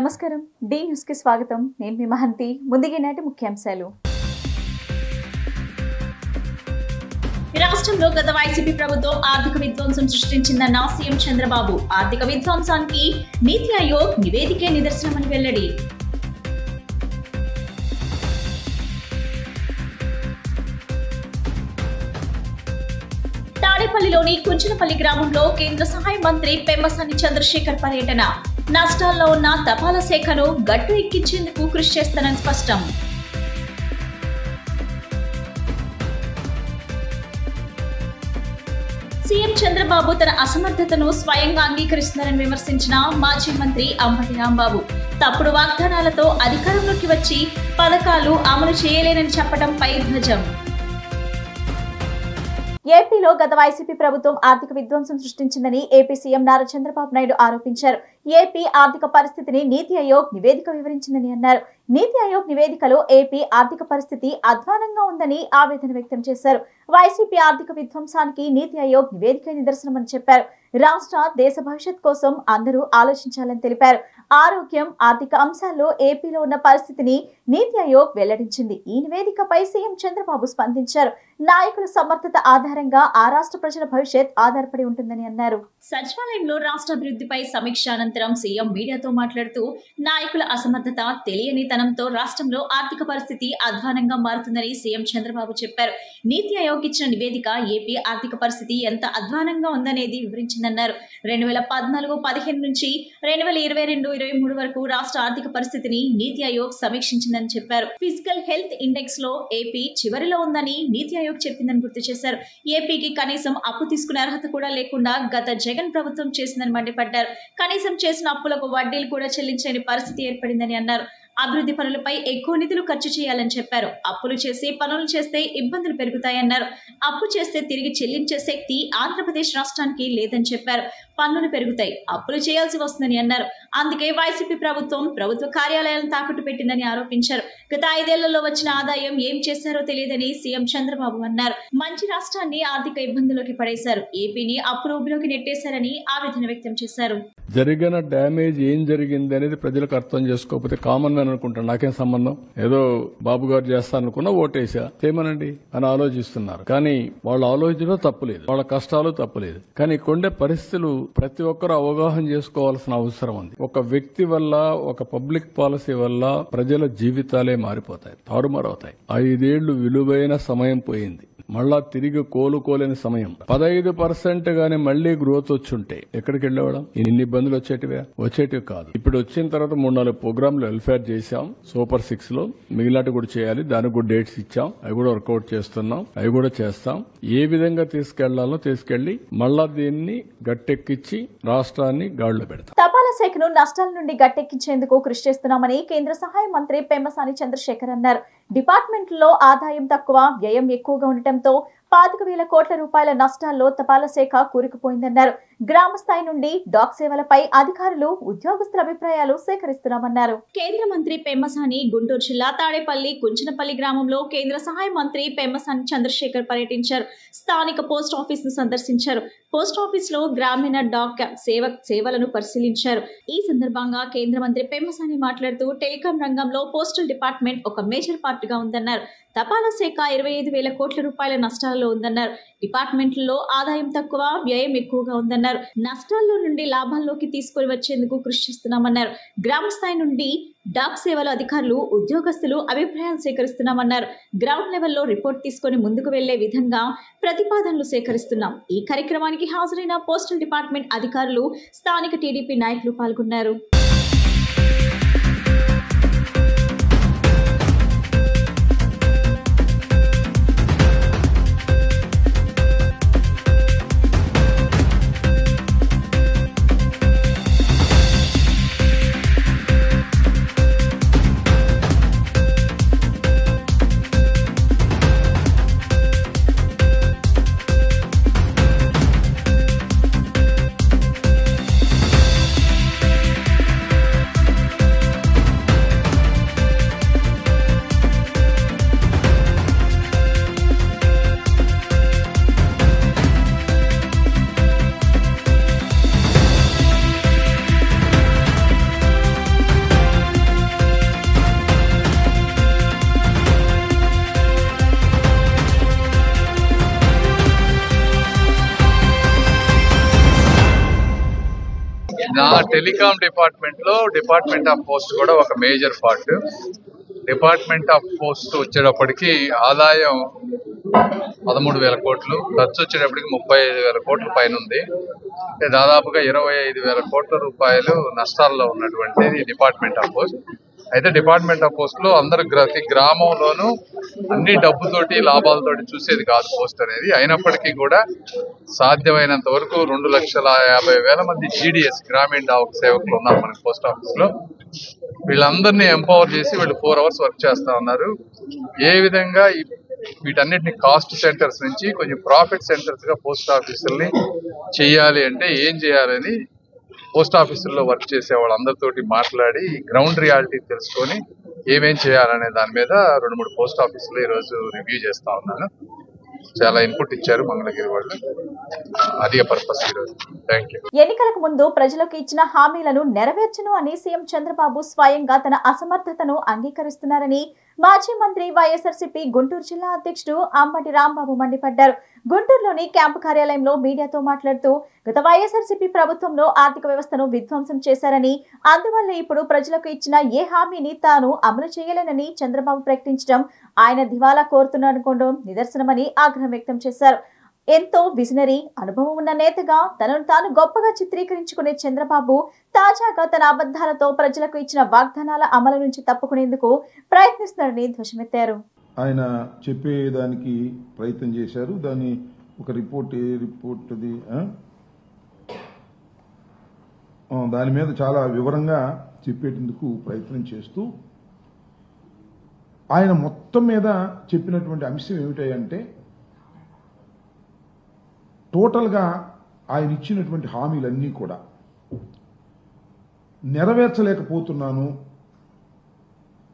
నమస్కారం D news కి స్వాగతం నేను మీ మహంతి ముందుగా నాటి ముఖ్యాంశాలు రాష్ట్రంలో గత వైసీపీ ప్రభుత్వం ఆర్థిక విధ్వంసం సృష్టించిందన్న సీఎం చంద్రబాబు ఆర్థిక విధ్వంసానికి నీతి ఆయోగ్ నివేదికే నిదర్శనమని వెల్లడి తాడేపల్లిలోని కుంచనపల్లి గ్రామంలో కేంద్ర సహాయ మంత్రి పెమ్మసాని చంద్రశేఖర్ పర్యటన నష్టాల్లో ఉన్న తపాలా శాఖను గట్టు ఎక్కించేందుకు కృషి చేస్తానని స్పష్టం సీఎం చంద్రబాబు తన అసమర్థతను స్వయంగా అంగీకరిస్తున్నారని విమర్శించిన మాజీ మంత్రి అంబటి రాంబాబు తప్పుడు వాగ్దానాలతో అధికారంలోకి వచ్చి పథకాలు అమలు చేయలేనని చెప్పడం పై ధ్వజం ఏపీలో గత వైసీపీ ప్రభుత్వం ఆర్థిక విధ్వంసం సృష్టించిందని ఏపీ సీఎం నారా చంద్రబాబు నాయుడు ఆరోపించారు. ఏపీ ఆర్థిక పరిస్థితిని నీతి ఆయోగ్ నివేదిక వివరించిందని అన్నారు. నీతి ఆయోగ్ నివేదికలో ఏపీ ఆర్థిక పరిస్థితి అధ్వానంగా ఉందని ఆవేదన వ్యక్తం చేశారు. వైసీపీ ఆర్థిక విధ్వంసానికి నీతి ఆయోగ్ నివేదిక నిదర్శనమని చెప్పారు. రాష్ట్ర దేశ భవిష్యత్ కోసం అందరూ ఆలోచించాలని తెలిపారు. ఆరోగ్యం, ఆర్థిక అంశాల్లో ఏపీలో ఉన్న పరిస్థితిని నీతి ఆయోగ్ వెల్లడించింది. ఈ నివేదికపై సీఎం చంద్రబాబు స్పందించారు. నాయకుల సమర్థత ఆధారంగా ఆ రాష్ట్ర ప్రజల భవిష్యత్ ఆధారపడి ఉంటుందని అన్నారు. సచివాలయంలో రాష్ట్ర అభివృద్ధిపై సమీక్ష అనంతరం సీఎం మీడియాతో మాట్లాడుతూ నాయకుల అసమర్థత, తెలియనితనంతో రాష్ట్రంలో ఆర్థిక పరిస్థితి అధ్వానంగా మారుతుందని సీఎం చంద్రబాబు చెప్పారు. నీతి ఆయోగ్ ఇచ్చిన నివేదిక ఏపీ ఆర్థిక పరిస్థితి ఎంత అధ్వానంగా ఉందనేది వివరించిందన్నారు. 2014-15 నుంచి 2022-23 వరకు రాష్ట్ర ఆర్థిక పరిస్థితిని నీతి ఆయోగ్ సమీక్షించిందని చెప్పారు. ఫిజికల్ హెల్త్ ఇండెక్స్ లో ఏపీ చివరిలో ఉందని నీతి ఆయోగ్ చెప్పిందని గుర్తు చేశారు. ఏపీకి కనీసం అప్పు తీసుకునే అర్హత కూడా లేకుండా గత జగన్ ప్రభుత్వం చేసిందని మండిపడ్డారు. కనీసం చేసిన అప్పులకు వడ్డీలు కూడా చెల్లించని పరిస్థితి ఏర్పడిందని అన్నారు. అభివృద్ధి పనులపై ఎక్కువ నిధులు ఖర్చు చేయాలని చెప్పారు. అప్పులు చేసి పనులు చేస్తే ఇబ్బందులు పెరుగుతాయన్నారు. అప్పు చేస్తే తిరిగి చెల్లించే శక్తి ఆంధ్రప్రదేశ్ రాష్ట్రానికి లేదని చెప్పారు. పన్నులు పెరుగుతాయి, అప్పులు చేయాల్సి వస్తుందని అన్నారు. అందుకే వైసీపీ ప్రభుత్వ కార్యాలయాలను తాకట్టు పెట్టిందని ఆరోపించారు. గత 5 ఏళ్లలో వచ్చిన ఆదాయం ఏం చేశారో తెలియదని సీఎం చంద్రబాబు అన్నారు. మంచి రాష్ట్రాన్ని ఆర్థిక ఇబ్బందుల్లోకి పడేశారు. ఏపీని అప్పుల ఊబిలోకి నెట్టేశారని ఆవేదన వ్యక్తం చేశారు. జరిగిన డ్యామేజ్ ఏం జరిగింది అనేది ప్రజలకు అర్థం చేసుకోకపోతే కామన్ మ్యాన్ అనుకుంటాను. నాకేం సంబంధం, ఏదో బాబు గారు చేస్తారనుకున్నా ఓటేసా చేయమనండి అని ఆలోచిస్తున్నారు. కానీ వాళ్ళు ఆలోచించడం తప్పులేదు, వాళ్ళ కష్టాలు తప్పులేదు. కానీ కొండే పరిస్థితులు ప్రతి ఒక్కరూ అవగాహన చేసుకోవాల్సిన అవసరం ఉంది. ఒక వ్యక్తి వల్ల, ఒక పబ్లిక్ పాలసీ వల్ల ప్రజల జీవితాలే మారిపోతాయి, తారుమారవుతాయి. 5 ఏళ్లు విలువైన సమయం పోయింది. మళ్ళా తిరిగి కోలుకోలేని సమయం. 15% గానీ మళ్లీ గ్రోత్ వచ్చుంటే ఎక్కడికి వెళ్లేవాళ్ళం? ఇన్ని ఇబ్బందులు వచ్చేటివి కాదు. ఇప్పుడు వచ్చిన తర్వాత 3-4 ప్రోగ్రాంలు వెల్ఫేర్ చేశాం. సూపర్ 6 లో మిగిలినట్టు కూడా చేయాలి. దానికి కూడా డేట్స్ ఇచ్చాం. అవి కూడా వర్కౌట్ చేస్తున్నాం, అవి కూడా చేస్తాం. ఏ విధంగా తీసుకెళ్లాలో తీసుకెళ్లి మళ్ళా దీన్ని గట్టెక్కించి రాష్ట్రాన్ని గాడిలో పెడతాం. తపాలా శాఖను నష్టాల నుండి గట్టెక్కించేందుకు కృషి చేస్తున్నామని కేంద్ర సహాయ మంత్రి పెమ్మసాని చంద్రశేఖర్ అన్నారు. డిపార్ట్మెంట్లో ఆదాయం తక్కువ, వ్యయం ఎక్కువగా ఉండటంతో 25,000 కోట్ల రూపాయల నష్టాల్లో తపాలా శాఖ కూరుకుపోయిందన్నారు. గ్రామ స్థాయి నుండి డాక్ సేవలపై అధికారులు, ఉద్యోగస్తుల అభిప్రాయాలు సేకరిస్తున్నామన్నారు. కేంద్ర మంత్రి పెమ్మసాని గుంటూరు జిల్లా తాడేపల్లి కుంచనపల్లి గ్రామంలో కేంద్ర సహాయ మంత్రి పెమ్మసాని చంద్రశేఖర్ పర్యటించారు. స్థానిక పోస్ట్ ఆఫీస్ ను సందర్శించారు. పోస్ట్ ఆఫీస్ లో గ్రామీణ డాక్ సేవలను పరిశీలించారు. ఈ సందర్భంగా కేంద్ర మంత్రి పెమ్మసాని మాట్లాడుతూ టెలికాం రంగంలో పోస్టల్ డిపార్ట్మెంట్ ఒక మేజర్ పార్ట్గా ఉందన్నారు. తపాలా శాఖ 25,000 కోట్ల రూపాయల నష్టాలలో ఉందన్నారు. డిపార్ట్మెంట్లలో ఆదాయం తక్కువ, వ్యయం ఎక్కువగా ఉందన్నారు. నష్టాల్లో నుండి లాభాల్లోకి తీసుకొని వచ్చేందుకు కృషి చేస్తున్నామన్నారు. గ్రామ స్థాయి నుండి డాక్ సేవల అధికారులు, ఉద్యోగస్తులు అభిప్రాయాలు సేకరిస్తున్నామన్నారు. గ్రౌండ్ లెవెల్లో రిపోర్ట్ తీసుకుని ముందుకు వెళ్లే విధంగా ప్రతిపాదనలు సేకరిస్తున్నాం. ఈ కార్యక్రమానికి హాజరైన పోస్టల్ డిపార్ట్మెంట్ అధికారులు, స్థానిక టీడీపీ నాయకులు పాల్గొన్నారు. నా టెలికాం డిపార్ట్మెంట్ లో డిపార్ట్మెంట్ ఆఫ్ పోస్ట్ కూడా ఒక major part. Department of post వచ్చేటప్పటికి ఆదాయం 13,000 కోట్లు, ఖర్చు వచ్చేటప్పటికి 35,000 కోట్ల పైన ఉంది. దాదాపుగా 25,000 కోట్ల రూపాయలు నష్టాల్లో ఉన్నటువంటిది డిపార్ట్మెంట్ ఆఫ్ పోస్ట్. అయితే డిపార్ట్మెంట్ ఆఫ్ పోస్ట్ లో అందరు ప్రతి గ్రామంలోనూ అన్ని డబ్బుతోటి లాభాలతోటి చూసేది కాదు పోస్ట్ అనేది. అయినప్పటికీ కూడా సాధ్యమైనంత వరకు 2,50,000 మంది GDS గ్రామీణ డాక్ సేవకులు ఉన్నారు మనకి పోస్ట్ ఆఫీస్ లో. వీళ్ళందరినీ ఎంపవర్ చేసి వీళ్ళు 4 hours వర్క్ చేస్తా ఉన్నారు. ఏ విధంగా వీటన్నిటిని కాస్ట్ సెంటర్స్ నుంచి కొంచెం ప్రాఫిట్ సెంటర్స్ గా పోస్ట్ ఆఫీసుల్ని చేయాలి అంటే ఏం చేయాలని పోస్ట్ ఆఫీసుల్లో వర్క్ చేసే వాళ్ళందరితోటి మాట్లాడి గ్రౌండ్ రియాలిటీ తెలుసుకొని ఏమేం చేయాలనే దాని మీద 2-3 పోస్ట్ ఆఫీసులు ఈ రోజు రివ్యూ చేస్తా ఉన్నాను. చాలా ఇన్పుట్ ఇచ్చారు మంగళగిరి వాళ్ళు. అదే పర్పస్ ఈరోజు. Thank you. ఎన్నికలకు ముందు ప్రజలకు ఇచ్చిన హామీలను నెరవేర్చను అని సీఎం చంద్రబాబు స్వయంగా తన అసమర్థతను అంగీకరిస్తున్నారని మాజీ మంత్రి వైఎస్ఆర్సీపీ గుంటూరు జిల్లా అధ్యక్షుడు అంబటి రాంబాబు మండిపడ్డారు. గుంటూరులోని క్యాంపు కార్యాలయంలో మీడియాతో మాట్లాడుతూ గత వైఎస్ఆర్సీపీ ప్రభుత్వంలో ఆర్థిక వ్యవస్థను విధ్వంసం చేశారని, అందువల్ల ఇప్పుడు ప్రజలకు ఇచ్చిన ఏ హామీని తాను అమలు చేయలేనని చంద్రబాబు ప్రకటించడం ఆయన దివాలా కోరుతున్నారనుకోవడం నిదర్శనమని ఆగ్రహం వ్యక్తం చేశారు. ఎంతో విజనరీ అనుభవం ఉన్న నేతగా తనను తాను గొప్పగా చిత్రీకరించుకునే చంద్రబాబు తాజాగా తన అబద్ధాలతో ప్రజలకు ఇచ్చిన వాగ్దానాల అమలు నుంచి తప్పుకునేందుకు ప్రయత్నిస్తున్నారని ధ్వజమెత్తారు. ఆయన చెప్పేదానికి ప్రయత్నం చేశారు. దాన్ని ఒక రిపోర్ట్ దాని మీద చాలా వివరంగా చెప్పేందుకు ప్రయత్నం చేస్తూ ఆయన మొత్తం మీద చెప్పినటువంటి అంశం ఏమిటంటే టోటల్గా ఆయన ఇచ్చినటువంటి హామీలన్నీ కూడా నెరవేర్చలేకపోతున్నాను.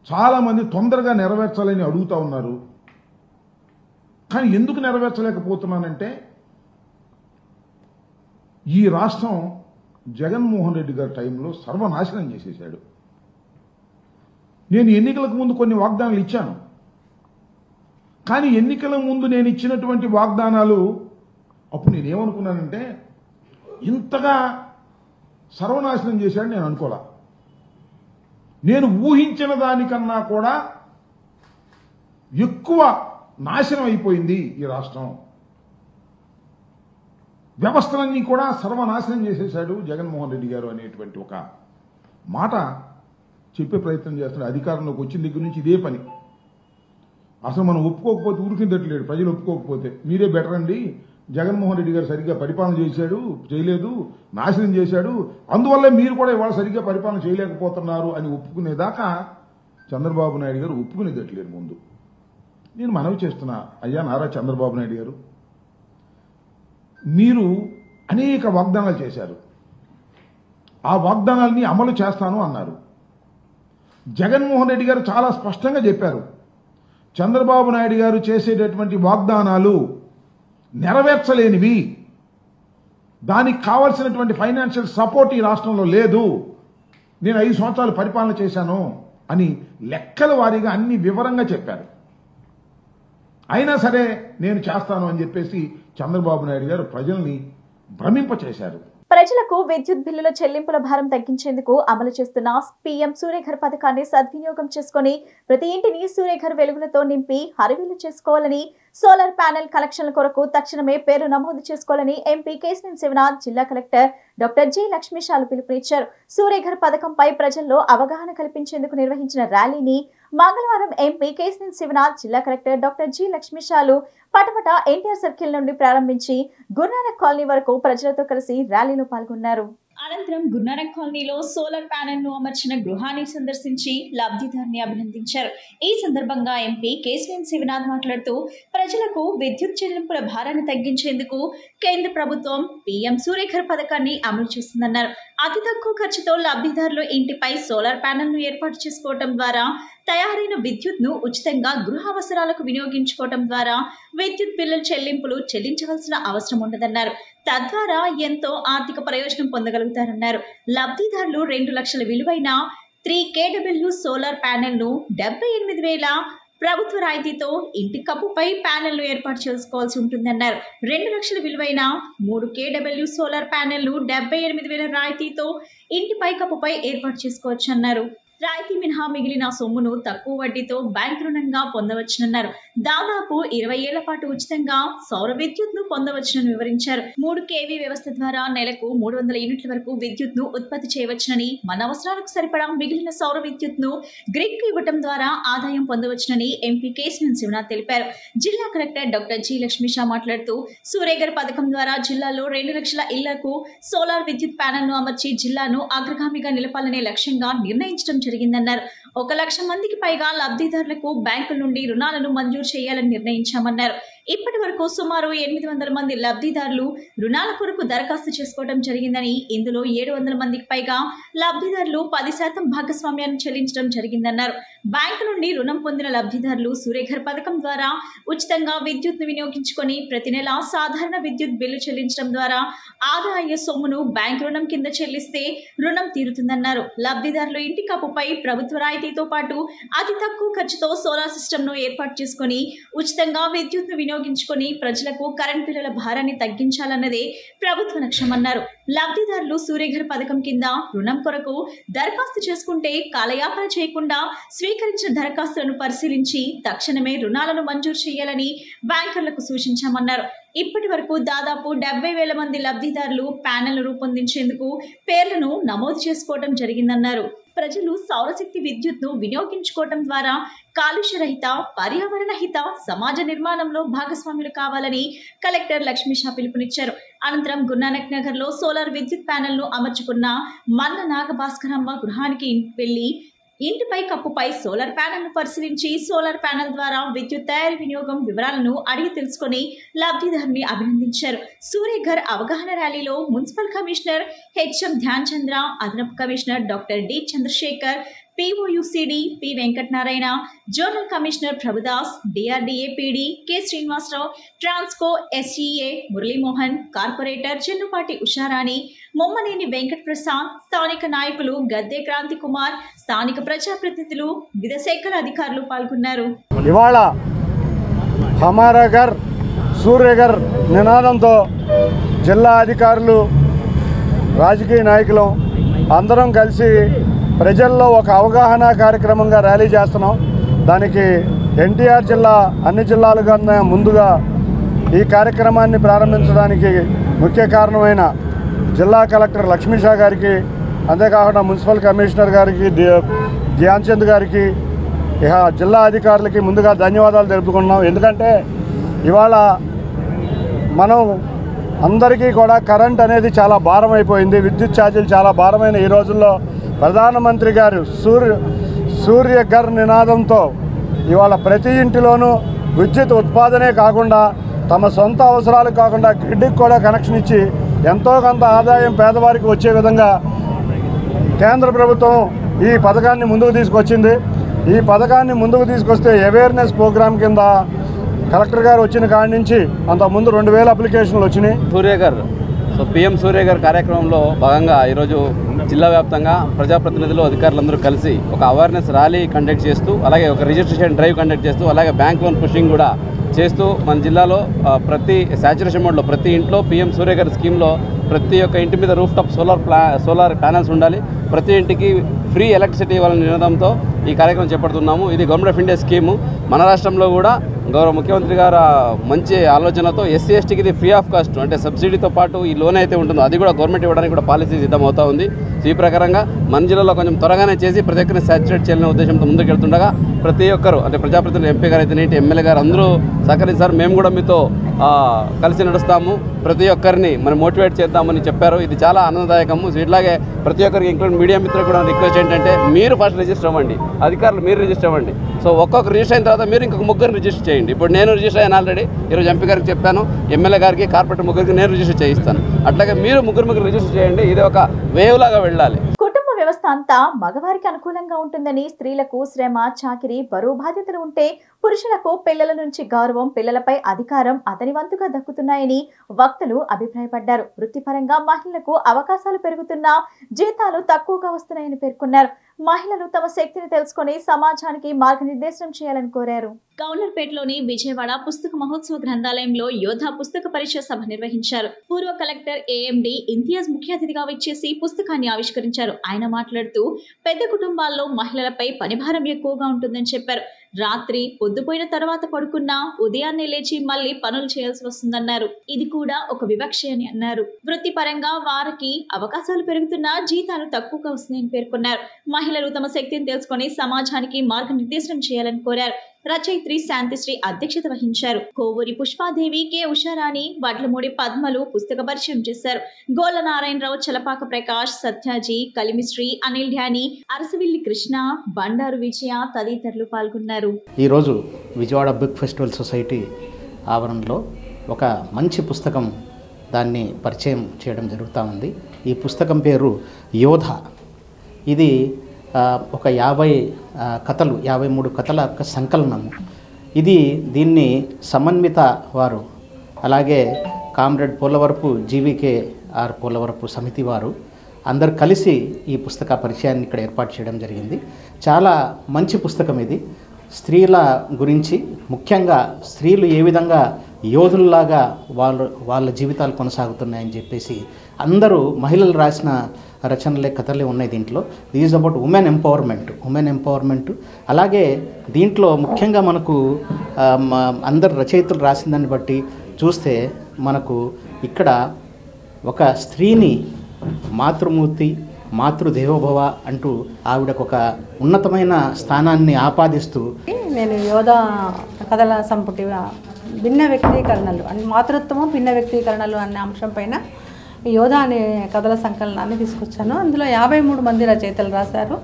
చాలా మంది తొందరగా నెరవేర్చాలని అడుగుతా ఉన్నారు. కానీ ఎందుకు నెరవేర్చలేకపోతున్నానంటే ఈ రాష్ట్రం జగన్మోహన్ రెడ్డి గారి టైంలో సర్వనాశనం చేసేశాడు. నేను ఎన్నికలకు ముందు కొన్ని వాగ్దానాలు ఇచ్చాను. కానీ ఎన్నికల ముందు నేను ఇచ్చినటువంటి వాగ్దానాలు అప్పుడు నేనేమనుకున్నానంటే ఇంతగా సర్వనాశనం చేశాడు నేను అనుకోలే. నేను ఊహించిన దానికన్నా కూడా ఎక్కువ నాశనం అయిపోయింది ఈ రాష్ట్రం. వ్యవస్థలన్నీ కూడా సర్వనాశనం చేసేశాడు జగన్మోహన్ రెడ్డి గారు అనేటువంటి ఒక మాట చెప్పే ప్రయత్నం చేస్తున్నాడు. అధికారంలోకి వచ్చిన దగ్గర నుంచి ఇదే పని. అసలు మనం ఒప్పుకోకపోతే ఊరికిందట్లేడు. ప్రజలు ఒప్పుకోకపోతే మీరే బెటర్ అండి, జగన్మోహన్ రెడ్డి గారు సరిగ్గా పరిపాలన చేయలేదు, నాశనం చేశాడు, అందువల్ల మీరు కూడా ఇవాళ సరిగ్గా పరిపాలన చేయలేకపోతున్నారు అని ఒప్పుకునేదాకా చంద్రబాబు నాయుడు గారు ఒప్పుకునేదట్లేరు. ముందు నేను మనవి చేస్తున్నా, అయ్యా నారా చంద్రబాబు నాయుడు గారు, మీరు అనేక వాగ్దానాలు చేశారు. ఆ వాగ్దానాలని అమలు చేస్తాను అన్నారు. జగన్మోహన్ రెడ్డి గారు చాలా స్పష్టంగా చెప్పారు, చంద్రబాబు నాయుడు గారు చేసేటటువంటి వాగ్దానాలు నెరవేర్చలేనివి, దానికి కావలసినటువంటి ఫైనాన్షియల్ సపోర్ట్ ఈ రాష్ట్రంలో లేదు, నేను 5 సంవత్సరాలు పరిపాలన చేశాను అని లెక్కల వారీగా అన్ని వివరంగా చెప్పారు. అయినా సరే నేను చేస్తాను అని చెప్పేసి చంద్రబాబు నాయుడు గారు ప్రజల్ని భ్రమింపచేశారు. ప్రజలకు విద్యుత్ బిల్లుల చెల్లింపుల భారం తగ్గించేందుకు అమలు చేస్తున్న పీఎం సూర్యఘర్ పథకాన్ని సద్వినియోగం చేసుకుని ప్రతి ఇంటిని సూర్యఘర్ వెలుగులతో నింపి హరివిల్లు చేసుకోవాలని, సోలార్ ప్యానెల్ కనెక్షన్ల కొరకు తక్షణమే పేరు నమోదు చేసుకోవాలని ఎంపీ కేశినేని శివనాథ్ జిల్లా కలెక్టర్ డాక్టర్ జి లక్ష్మీశాలు పిలుపునిచ్చారు. సూర్యఘర్ పథకంపై ప్రజల్లో అవగాహన కల్పించేందుకు నిర్వహించిన ర్యాలీని మంగళవారం ఎంపీ కేశినేని శివనాథ్ జిల్లా కలెక్టర్ డాక్టర్ జి లక్ష్మీశాలు పటపట ఎన్టీఆర్ సర్కిల్ నుండి ప్రారంభించి గురునానక్ కాలనీ వరకు ప్రజలతో కలిసి ర్యాలీలో పాల్గొన్నారు. అనంతరం గురునానక్ కాలనీలో సోలార్ ప్యానెల్ ను అమర్చిన గృహాన్ని సందర్శించి లబ్ధిదారుని అభినందించారు. ఈ సందర్భంగా ఎంపీ కేశినేని శివనాథ్ మాట్లాడుతూ ప్రజలకు విద్యుత్ చెల్లింపుల భారాన్ని తగ్గించేందుకు కేంద్ర ప్రభుత్వం పీఎం సూర్యఘర్ పథకాన్ని అమలు చేస్తుందన్నారు. అతి తక్కువ ఖర్చుతో లబ్ధిదారులు ఇంటిపై సోలార్ ప్యానెల్ ను ఏర్పాటు చేసుకోవడం ద్వారా తయారైన విద్యుత్ ను ఉచితంగా గృహ అవసరాలకు వినియోగించుకోవడం ద్వారా విద్యుత్ బిల్లుల చెల్లింపులు చెల్లించవలసిన అవసరం ఉండదన్నారు. తద్వారా ఎంతో ఆర్థిక ప్రయోజనం పొందగలుగుతారన్నారు. లబ్ధిదారులు 2 లక్షల విలువైన 3 kW సోలార్ ప్యానెల్ ను 78,000 ప్రభుత్వ రాయితీతో ఇంటి కప్పుపై ప్యానెల్ను ఏర్పాటు చేసుకోవాల్సి ఉంటుందన్నారు. 2 లక్షల విలువైన 3 kW సోలార్ ప్యానెల్ను 78,000 రాయితీతో ఇంటి పై కప్పుపై ఏర్పాటు చేసుకోవచ్చన్నారు. రాయితీ మినహా మిగిలిన సొమ్మును తక్కువ వడ్డీతో బ్యాంక్ రుణంగా పొందవచ్చునన్నారు. దాదాపు 20 ఏళ్ల పాటు ఉచితంగా సౌర విద్యుత్ ను పొందవచ్చునని వివరించారు. 3 kV వ్యవస్థ ద్వారా నెలకు 300 యూనిట్ల వరకు విద్యుత్ ను ఉత్పత్తి చేయవచ్చునని, మన అవసరాలకు సరిపడా మిగిలిన సౌర విద్యుత్ ను గ్రిడ్ కు ఇవ్వడం ద్వారా ఆదాయం పొందవచ్చునని ఎంపీ కేశవన్ శివనాథ్ తెలిపారు. జిల్లా కలెక్టర్ డాక్టర్ జి లక్ష్మీషా మాట్లాడుతూ సూర్యఘర్ పథకం ద్వారా జిల్లాలో 2 లక్షల ఇళ్లకు సోలార్ విద్యుత్ ప్యానెల్ ను అమర్చి జిల్లాను అగ్రగామిగా నిలపాలనే లక్ష్యంగా నిర్ణయించడం జరిగిందన్నారు. 1 లక్ష మందికి పైగా లబ్ధిదారులకు బ్యాంకుల నుండి రుణాలను మంజూరు చేయాలని నిర్ణయించామన్నారు. ఇప్పటి వరకు సుమారు 800 మంది లబ్ధిదారులు రుణాల కొరకు దరఖాస్తు చేసుకోవడం జరిగిందని, ఇందులో 700 మందికి పైగా లబ్ధిదారులు 10% భాగస్వామ్యాన్ని చెల్లించడం జరిగిందన్నారు. బ్యాంకు నుండి రుణం పొందిన లబ్ధిదారులు సూర్యఘర్ పథకం ద్వారా ఉచితంగా విద్యుత్ ను వినియోగించుకొని ప్రతి నెల సాధారణ విద్యుత్ బిల్లు చెల్లించడం ద్వారా ఆదా అయ్యే సొమ్మును బ్యాంక్ రుణం కింద చెల్లిస్తే రుణం తీరుతుందన్నారు. లబ్ధిదారులు ఇంటి కప్పుపై ప్రభుత్వ రాయితీతో పాటు అతి తక్కువ ఖర్చుతో సోలార్ సిస్టమ్ ను ఏర్పాటు చేసుకుని ఉచితంగా విద్యుత్ ను వినియోగించుకొని ప్రజలకు కరెంట్ బిల్లుల భారాన్ని తగ్గించాలన్నదే ప్రభుత్వ లక్ష్యమన్నారు. లబ్ధిదారులు సూర్యఘర్ పథకం కింద రుణం కొరకు దరఖాస్తు చేసుకుంటే కాలయాపన చేయకుండా స్వీకరించిన దరఖాస్తులను పరిశీలించి తక్షణమే రుణాలను మంజూరు చేయాలని బ్యాంకర్లకు సూచించామన్నారు. ఇప్పటి వరకు దాదాపు 70,000 మంది లబ్ధిదారులు ప్యానెల్ రూపొందించేందుకు పేర్లను నమోదు చేసుకోవడం జరిగిందన్నారు. ప్రజలు సౌరశక్తి విద్యుత్ను వినియోగించుకోవడం ద్వారా కాలుష్య రహిత, పర్యావరణ హిత సమాజ నిర్మాణంలో భాగస్వాములు కావాలని కలెక్టర్ లక్ష్మీషా పిలుపునిచ్చారు. అనంతరం గురునానక్ నగర్ లో సోలార్ విద్యుత్ ప్యానెల్ ను అమర్చుకున్న మల్ల నాగభాస్కరమ్మ గృహానికి వెళ్లి ఇంటిపై కప్పుపై సోలార్ ప్యానెల్ ను పరిశీలించి సోలార్ ప్యానెల్ ద్వారా విద్యుత్ తయారీ వినియోగం వివరాలను అడిగి తెలుసుకుని లబ్ధిదారుని అభినందించారు. సూర్యఘర్ అవగాహన ర్యాలీలో municipal commissioner HM Dhyan Chandra, అదనపు commissioner doctor D Chandrasekhar, POUCD P Venkatanarayana, zonal commissioner Prabhudas, DRDA PD K Srinivasarao, Transco SEA Muralimohan, corporator Chennupati Usharani, Mommaneni Venkata Prasad, స్థానిక నాయకులు గద్దె క్రాంతి కుమార్, స్థానిక ప్రజాప్రతినిధులు, వివిధ శాఖల అధికారులు పాల్గొన్నారు. ఇవాళ హమారా ఘర్ సూర్యఘర్ నినాదంతో జిల్లా అధికారులు, రాజకీయ నాయకులు అందరం కలిసి ప్రజల్లో ఒక అవగాహన కార్యక్రమంగా ర్యాలీ చేస్తున్నాం. దానికి ఎన్టీఆర్ జిల్లా అన్ని జిల్లాల కన్నా ముందుగా ఈ కార్యక్రమాన్ని ప్రారంభించడానికి ముఖ్య కారణమైన జిల్లా కలెక్టర్ లక్ష్మీషా గారికి, అంతేకాకుండా మున్సిపల్ కమిషనర్ గారికి, ధ్యాన్ చంద్ గారికి, ఇక జిల్లా అధికారులకి ముందుగా ధన్యవాదాలు తెలుపుకుంటున్నాం. ఎందుకంటే ఇవాళ మనం అందరికీ కూడా కరెంట్ అనేది చాలా భారం అయిపోయింది. విద్యుత్ ఛార్జీలు చాలా భారమైన ఈ రోజుల్లో ప్రధానమంత్రి గారు సూర్యఘర్ నినాదంతో ఇవాళ ప్రతి ఇంటిలోనూ విద్యుత్ ఉత్పాదనే కాకుండా తమ సొంత అవసరాలకు కాకుండా గ్రిడ్కి కూడా కనెక్షన్ ఇచ్చి ఎంతో కొంత ఆదాయం పేదవారికి వచ్చే విధంగా కేంద్ర ప్రభుత్వం ఈ పథకాన్ని ముందుకు తీసుకొచ్చింది. ఈ పథకాన్ని ముందుకు తీసుకొస్తే అవేర్నెస్ ప్రోగ్రాం కింద కలెక్టర్ గారు వచ్చిన కాడి నుంచి అంతకుముందు 2,000 అప్లికేషన్లు వచ్చినాయి. సూర్యఘర్ PM సూర్యఘర్ కార్యక్రమంలో భాగంగా ఈరోజు జిల్లా వ్యాప్తంగా ప్రజాప్రతినిధులు, అధికారులందరూ కలిసి ఒక అవేర్నెస్ ర్యాలీ కండక్ట్ చేస్తూ, అలాగే ఒక రిజిస్ట్రేషన్ డ్రైవ్ కండక్ట్ చేస్తూ, అలాగే బ్యాంక్ లోన్ పుషింగ్ కూడా చేస్తూ మన జిల్లాలో ప్రతి శాచురేషన్ మోడ్లో ప్రతి ఇంట్లో PM సూర్యఘర్ స్కీమ్లో ప్రతి ఒక్క ఇంటి మీద రూఫ్ టాప్ సోలార్ ప్యానల్స్ ఉండాలి, ప్రతి ఇంటికి ఫ్రీ ఎలక్ట్రిసిటీ ఇవ్వాలనే నినాదంతో ఈ కార్యక్రమం చేపడుతున్నాము. ఇది గవర్నమెంట్ ఆఫ్ ఇండియా స్కీము. మన రాష్ట్రంలో కూడా గౌరవ ముఖ్యమంత్రి గారు మంచి ఆలోచనతో SC STకి ఇది ఫ్రీ ఆఫ్ కాస్ట్, అంటే సబ్సిడీతో పాటు ఈ లోన్ అయితే ఉంటుందో అది కూడా గవర్నమెంట్ ఇవ్వడానికి కూడా పాలసీ సిద్ధమవుతా ఉంది. ఈ ప్రకారంగా మన జిల్లాలో కొంచెం త్వరగానే చేసి ప్రతి ఒక్కరిని సాచురేట్ చేయాలనే ఉద్దేశంతో ముందుకు వెళ్తుండగా ప్రతి ఒక్కరు, అంటే ప్రజాప్రతినిధులు, MP గారు అయితే నేటి ఎమ్మెల్యే గారు అందరూ సహకరించారు. మేము కూడా మీతో కలిసి నడుస్తాము, ప్రతి ఒక్కరిని మనం మోటివేట్ చేద్దామని చెప్పారు. ఇది చాలా ఆనందదాయకము. ఇట్లాగే ప్రతి ఒక్కరికి ఇంక్లూడ్ మీడియా మిత్రులు కూడా రిక్వెస్ట్ ఏంటంటే మీరు ఫస్ట్ రిజిస్టర్ అవ్వండి, అధికారులు మీరు రిజిస్టర్ అవ్వండి. సో ఒక్కొక్క రిజిస్టర్ అయిన తర్వాత మీరు ఇంకొక 3 రిజిస్టర్ చేయండి. ఇప్పుడు నేను రిజిస్టర్ అయ్యాను ఆల్రెడీ, ఈరోజు MP గారికి చెప్పాను, ఎమ్మెల్యే గారికి, కార్పొరేటర్ 3 నేను రిజిస్టర్ చేయిస్తాను. అట్లాగే మీరు 3 రిజిస్టర్ చేయండి. ఇది ఒక వేవ్ లాగా వెళ్ళాలి. కుటుంబ వ్యవస్థ అంతా మగవారికి అనుకూలంగా ఉంటుందని, స్త్రీలకు శ్రమ, చాకిరీ, బరువు బాధ్యతలు ఉంటే పురుషులకు పిల్లల నుంచి గౌరవం, పిల్లలపై అధికారం అతని వంతుగా దక్కుతున్నాయని వక్తలు అభిప్రాయపడ్డారు. వృత్తిపరంగా మహిళలకు అవకాశాలు పెరుగుతున్నా జీతాలు తక్కువగా వస్తున్నాయని పేర్కొన్నారు. మహిళలు తమ శక్తిని తెలుసుకుని సమాజానికి మార్గనిర్దేశం చేయాలని కోరారు. గౌలర్పేటలోని విజయవాడ పుస్తక మహోత్సవ గ్రంథాలయంలో యోధా పుస్తక పరిచయ సభ నిర్వహించారు. పూర్వ కలెక్టర్ ఏఎండి ఇంతియాజ్ ముఖ్య అతిథిగా వచ్చేసి పుస్తకాన్ని ఆవిష్కరించారు. ఆయన మాట్లాడుతూ పెద్ద కుటుంబాల్లో మహిళలపై పనిభారం ఎక్కువగా ఉంటుందని చెప్పారు. రాత్రి పొద్దుపోయిన తర్వాత పడుకున్నా ఉదయాన్నే లేచి మళ్లీ పనులు చేయాల్సి వస్తుందన్నారు. ఇది కూడా ఒక వివక్ష అని అన్నారు. వృత్తిపరంగా వారికి అవకాశాలు పెరుగుతున్నా జీతాలు తక్కువగా వస్తున్నాయని పేర్కొన్నారు. మహిళలు తమ శక్తిని తెలుసుకుని సమాజానికి మార్గనిర్దేశం చేయాలని కోరారు. రచయిత్రి శాంతిశ్రీ అధ్యక్షత వహించారు. కోవూరి పుష్పాదేవి, కె ఉషారాణి, వడ్లమూడి పద్మలు పుస్తక పరిచయం చేశారు. గోల నారాయణరావు, చలపాక ప్రకాష్, సత్యాజీ, కలిమిశ్రీ, అనిల్ ధ్యాని, అరసవిల్లి కృష్ణ, బండారు విజయ తదితరులు పాల్గొన్నారు. ఈరోజు విజయవాడ బుక్ ఫెస్టివల్ సొసైటీ ఆవరణలో ఒక మంచి పుస్తకం దాన్ని పరిచయం చేయడం జరుగుతూ ఉంది. ఈ పుస్తకం పేరు యోధ. ఇది ఒక 53 కథల యొక్క సంకలనము. దీన్ని సమన్విత వారు, అలాగే కామ్రేడ్ పోలవరపు జీవీకేఆర్ పోలవరపు సమితి వారు అందరు కలిసి ఈ పుస్తక పరిచయాన్ని ఇక్కడ ఏర్పాటు చేయడం జరిగింది. చాలా మంచి పుస్తకం ఇది. స్త్రీల గురించి, ముఖ్యంగా స్త్రీలు ఏ విధంగా యోధుల్లాగా వాళ్ళ జీవితాలు కొనసాగుతున్నాయని చెప్పేసి అందరూ మహిళలు రాసిన రచనలే, కథలే ఉన్నాయి దీంట్లో. This is about women empowerment. అలాగే దీంట్లో ముఖ్యంగా మనకు అందరు రచయితలు రాసిన దాన్ని బట్టి చూస్తే మనకు ఇక్కడ ఒక స్త్రీని మాతృమూర్తి, మాతృదేవోభవ అంటూ ఆవిడకు ఒక ఉన్నతమైన స్థానాన్ని ఆపాదిస్తూ, నేను యోధా కథల సంపుటి భిన్న వ్యక్తీకరణలు అంటే మాతృత్వము భిన్న వ్యక్తీకరణలు అనే అంశం పైన యోధా అనే కథల సంకలనాన్ని తీసుకొచ్చాను. అందులో 53 మంది రచయితలు రాశారు.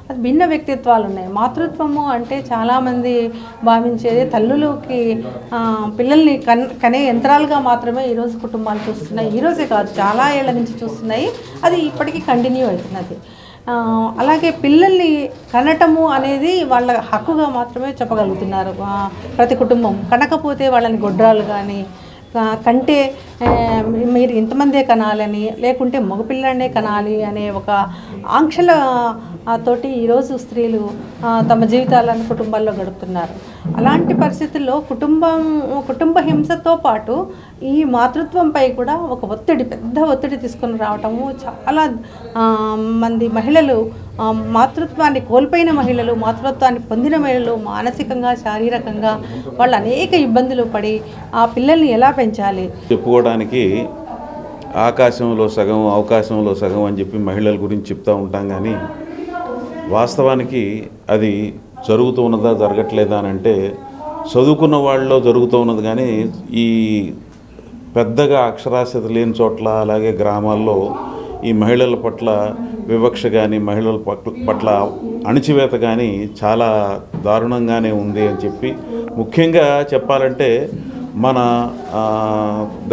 అది భిన్న వ్యక్తిత్వాలు ఉన్నాయి. మాతృత్వము అంటే చాలామంది భావించేది తల్లులకి పిల్లల్ని కనే యంత్రాలుగా మాత్రమే ఈరోజు కుటుంబాలు చూస్తున్నాయి. ఈరోజే కాదు, చాలా ఏళ్ల నుంచి చూస్తున్నాయి. అది ఇప్పటికీ కంటిన్యూ అవుతున్నది. అలాగే పిల్లల్ని కనటము అనేది వాళ్ళ హక్కుగా మాత్రమే చెప్పగలుగుతున్నారు ప్రతి కుటుంబం. కనకపోతే వాళ్ళని గొడ్రాలు కానీ కంటే మీరు ఇంతమందే కనాలని, లేకుంటే మగపిల్లనే కనాలి అనే ఒక ఆంక్షల తోటి ఈరోజు స్త్రీలు తమ జీవితాలను కుటుంబాల్లో గడుపుతున్నారు. అలాంటి పరిస్థితుల్లో కుటుంబ హింసతో పాటు ఈ మాతృత్వంపై కూడా ఒక పెద్ద ఒత్తిడి తీసుకొని రావటము, చాలా మంది మహిళలు మాతృత్వాన్ని కోల్పోయిన మహిళలు, మాతృత్వాన్ని పొందిన మహిళలు మానసికంగా, శారీరకంగా వాళ్ళు అనేక ఇబ్బందులు పడి ఆ పిల్లల్ని ఎలా పెంచాలి చెప్పుకోవడానికి ఆకాశంలో సగం అవకాశంలో సగం అని చెప్పి మహిళల గురించి చెప్తూ ఉంటాం. కానీ వాస్తవానికి అది జరుగుతూ ఉన్నదా జరగట్లేదా అని అంటే చదువుకున్న వాళ్ళలో జరుగుతూ ఉన్నది. కానీ ఈ పెద్దగా అక్షరాస్యత లేని చోట్ల, అలాగే గ్రామాల్లో ఈ మహిళల పట్ల వివక్ష కానీ, మహిళల పట్ల అణిచివేత కానీ చాలా దారుణంగానే ఉంది అని చెప్పి, ముఖ్యంగా చెప్పాలంటే మన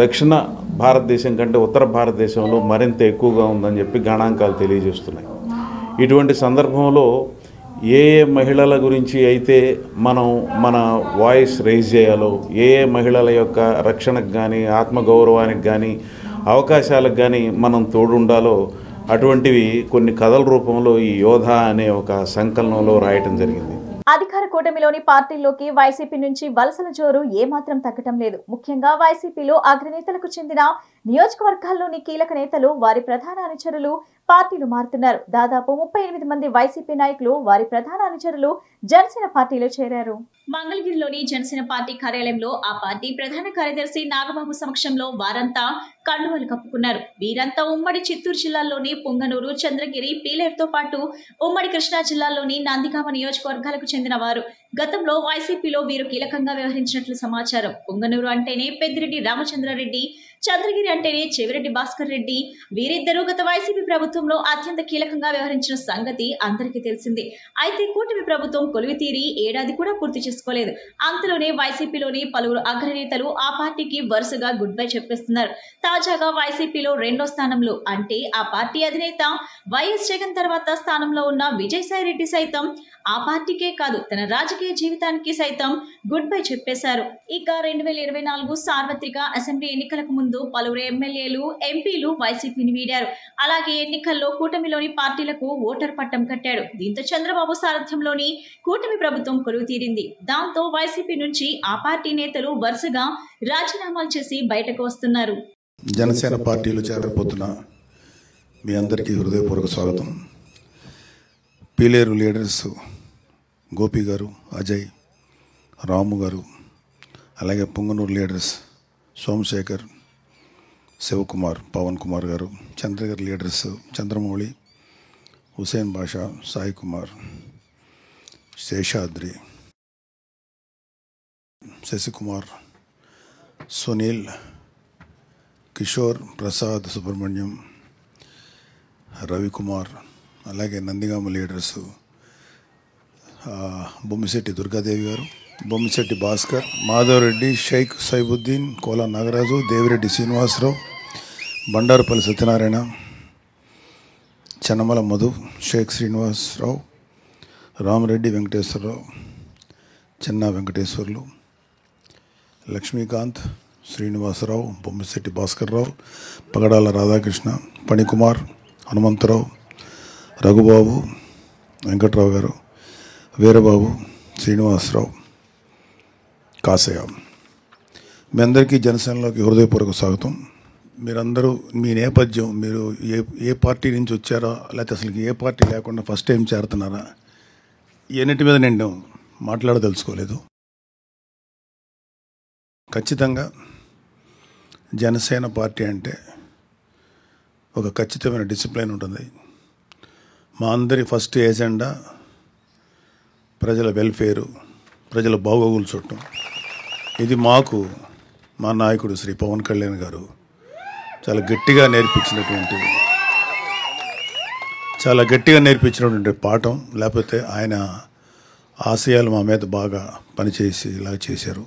దక్షిణ భారతదేశం కంటే ఉత్తర భారతదేశంలో మరింత ఎక్కువగా ఉందని చెప్పి గణాంకాలు తెలియజేస్తున్నాయి. ఇటువంటి సందర్భంలో ఏ మహిళల గురించి అయితే మనం మన వాయిస్ రైజ్ చేయాలో, ఏ మహిళల యొక్క రక్షణకు కానీ, ఆత్మగౌరవానికి కానీ, అవకాశాలకు కానీ మనం తోడుండాలో అటువంటివి కొన్ని కథల రూపంలో ఈ యోధా అనే ఒక సంకలనంలో రాయటం జరిగింది. అధికార కూటమిలోని పార్టీల్లోకి వైసీపీ నుంచి వలసల జోరు ఏమాత్రం తగ్గటం లేదు. ముఖ్యంగా వైసీపీలో అగ్రనేతలకు చెందిన నియోజకవర్గాల్లోని కీలక నేతలు, వారి ప్రధాన అనుచరులు పార్టీలు మారుతున్నారు. దాదాపు 38 మంది వైసీపీ నాయకులు, వారి ప్రధాన అనుచరులు జనసేన పార్టీలో చేరారు. మంగళగిరిలోని జనసేన పార్టీ కార్యాలయంలో ఆ పార్టీ ప్రధాన కార్యదర్శి నాగబాబు సమక్షంలో వారంతా కండువాలు కప్పుకున్నారు. వీరంతా ఉమ్మడి చిత్తూరు జిల్లాలోని పుంగనూరు, చంద్రగిరి, పీలేరుతో పాటు ఉమ్మడి కృష్ణా జిల్లాలోని నందిగామ నియోజకవర్గాలకు చెందిన వారు. గతంలో వైసీపీలో వీరు కీలకంగా వ్యవహరించినట్లు సమాచారం. పుంగనూరు అంటేనే పెద్దిరెడ్డి రామచంద్రారెడ్డి, చంద్రగిరి అంటేనే చెవిరెడ్డి భాస్కర్ రెడ్డి. వీరిద్దరూ గత వైసీపీ ప్రభుత్వంలో అత్యంత కీలకంగా వ్యవహరించిన సంగతి అందరికీ తెలిసిందే. అయితే కూటమి ప్రభుత్వం కొలువుతీరి ఏడాది కూడా పూర్తి చేసుకోలేదు. అంతలోనే వైసీపీలోని పలువురు అగ్రనేతలు ఆ పార్టీకి వరుసగా గుడ్ బై చెప్పేస్తున్నారు. తాజాగా వైసీపీలో 2వ స్థానంలో, అంటే ఆ పార్టీ అధినేత వైఎస్ జగన్ తర్వాత స్థానంలో ఉన్న విజయసాయి రెడ్డి సైతం ఆ పార్టీకే కాదు, తన రాజకీయ రాజకీయ జీవితానికి సైతం గుడ్ బై చెప్పేశారు. ఇక 2024 సార్వత్రిక అసెంబ్లీ ఎన్నికలకు ముందు పలువురు ఎమ్మెల్యేలు, ఎంపీలు వైసీపీని వీడారు. అలాగే ఎన్నికల్లో కూటమిలోని పార్టీలకు ఓటర్ పట్టం కట్టాడు. దీంతో చంద్రబాబు సారథ్యంలోని కూటమి ప్రభుత్వం కొలువు తీరింది. దాంతో వైసీపీ నుంచి ఆ పార్టీ నేతలు వరుసగా రాజీనామాలు చేసి బయటకు వస్తున్నారు. జనసేన పార్టీలో చేరబోతున్న మీ అందరికీ హృదయపూర్వక స్వాగతం. పీలేరు లీడర్స్ గోపి గారు, అజయ్, రాము గారు, అలాగే పుంగనూరు లీడర్స్ సోమశేఖర్, శివకుమార్, పవన్ కుమార్ గారు, చంద్రగిరి లీడర్స్ చంద్రమౌళి, హుసేన్ బాషా, సాయి కుమార్, శేషాద్రి, శశికుమార్, సునీల్, కిషోర్ ప్రసాద్, సుబ్రహ్మణ్యం, రవికుమార్, అలాగే నందిగామ లీడర్స్ బొమ్మిశెట్టి దుర్గాదేవి గారు, బొమ్మిశెట్టి భాస్కర్, మాధవరెడ్డి, షేక్ సైబుద్దీన్, కోలా నాగరాజు, దేవిరెడ్డి శ్రీనివాసరావు, బండారుపల్లి సత్యనారాయణ, చెన్నమల మధు, షేక్ శ్రీనివాసరావు, రామరెడ్డి వెంకటేశ్వరరావు, చెన్నా వెంకటేశ్వర్లు, లక్ష్మీకాంత్, శ్రీనివాసరావు, బొమ్మిశెట్టి భాస్కర్రావు, పగడాల రాధాకృష్ణ, పణికుమార్, హనుమంతరావు, రఘుబాబు, వెంకట్రావు గారు, వీరబాబు, శ్రీనివాసరావు, కాసయ్య. మీ అందరికీ జనసేనలోకి హృదయపూర్వక స్వాగతం. మీరందరూ మీ నేపథ్యం, మీరు ఏ పార్టీ నుంచి వచ్చారో, లేకపోతే అసలు ఏ పార్టీ లేకుండా ఫస్ట్ టైం చేరుతున్నారా, ఎన్నిటి మీద నేను మాట్లాడదలుచుకోలేదు. ఖచ్చితంగా జనసేన పార్టీ అంటే ఒక ఖచ్చితమైన డిసిప్లిన్ ఉంటుంది. మా అందరి ఫస్ట్ ఏజెండా ప్రజల వెల్ఫేరు, ప్రజల బాగోగులు చూడటం. ఇది మాకు మా నాయకుడు శ్రీ పవన్ కళ్యాణ్ గారు చాలా గట్టిగా నేర్పించినటువంటి పాఠం. లేకపోతే ఆయన ఆశయాలు మా మీద బాగా పనిచేసి ఇలా చేశారు.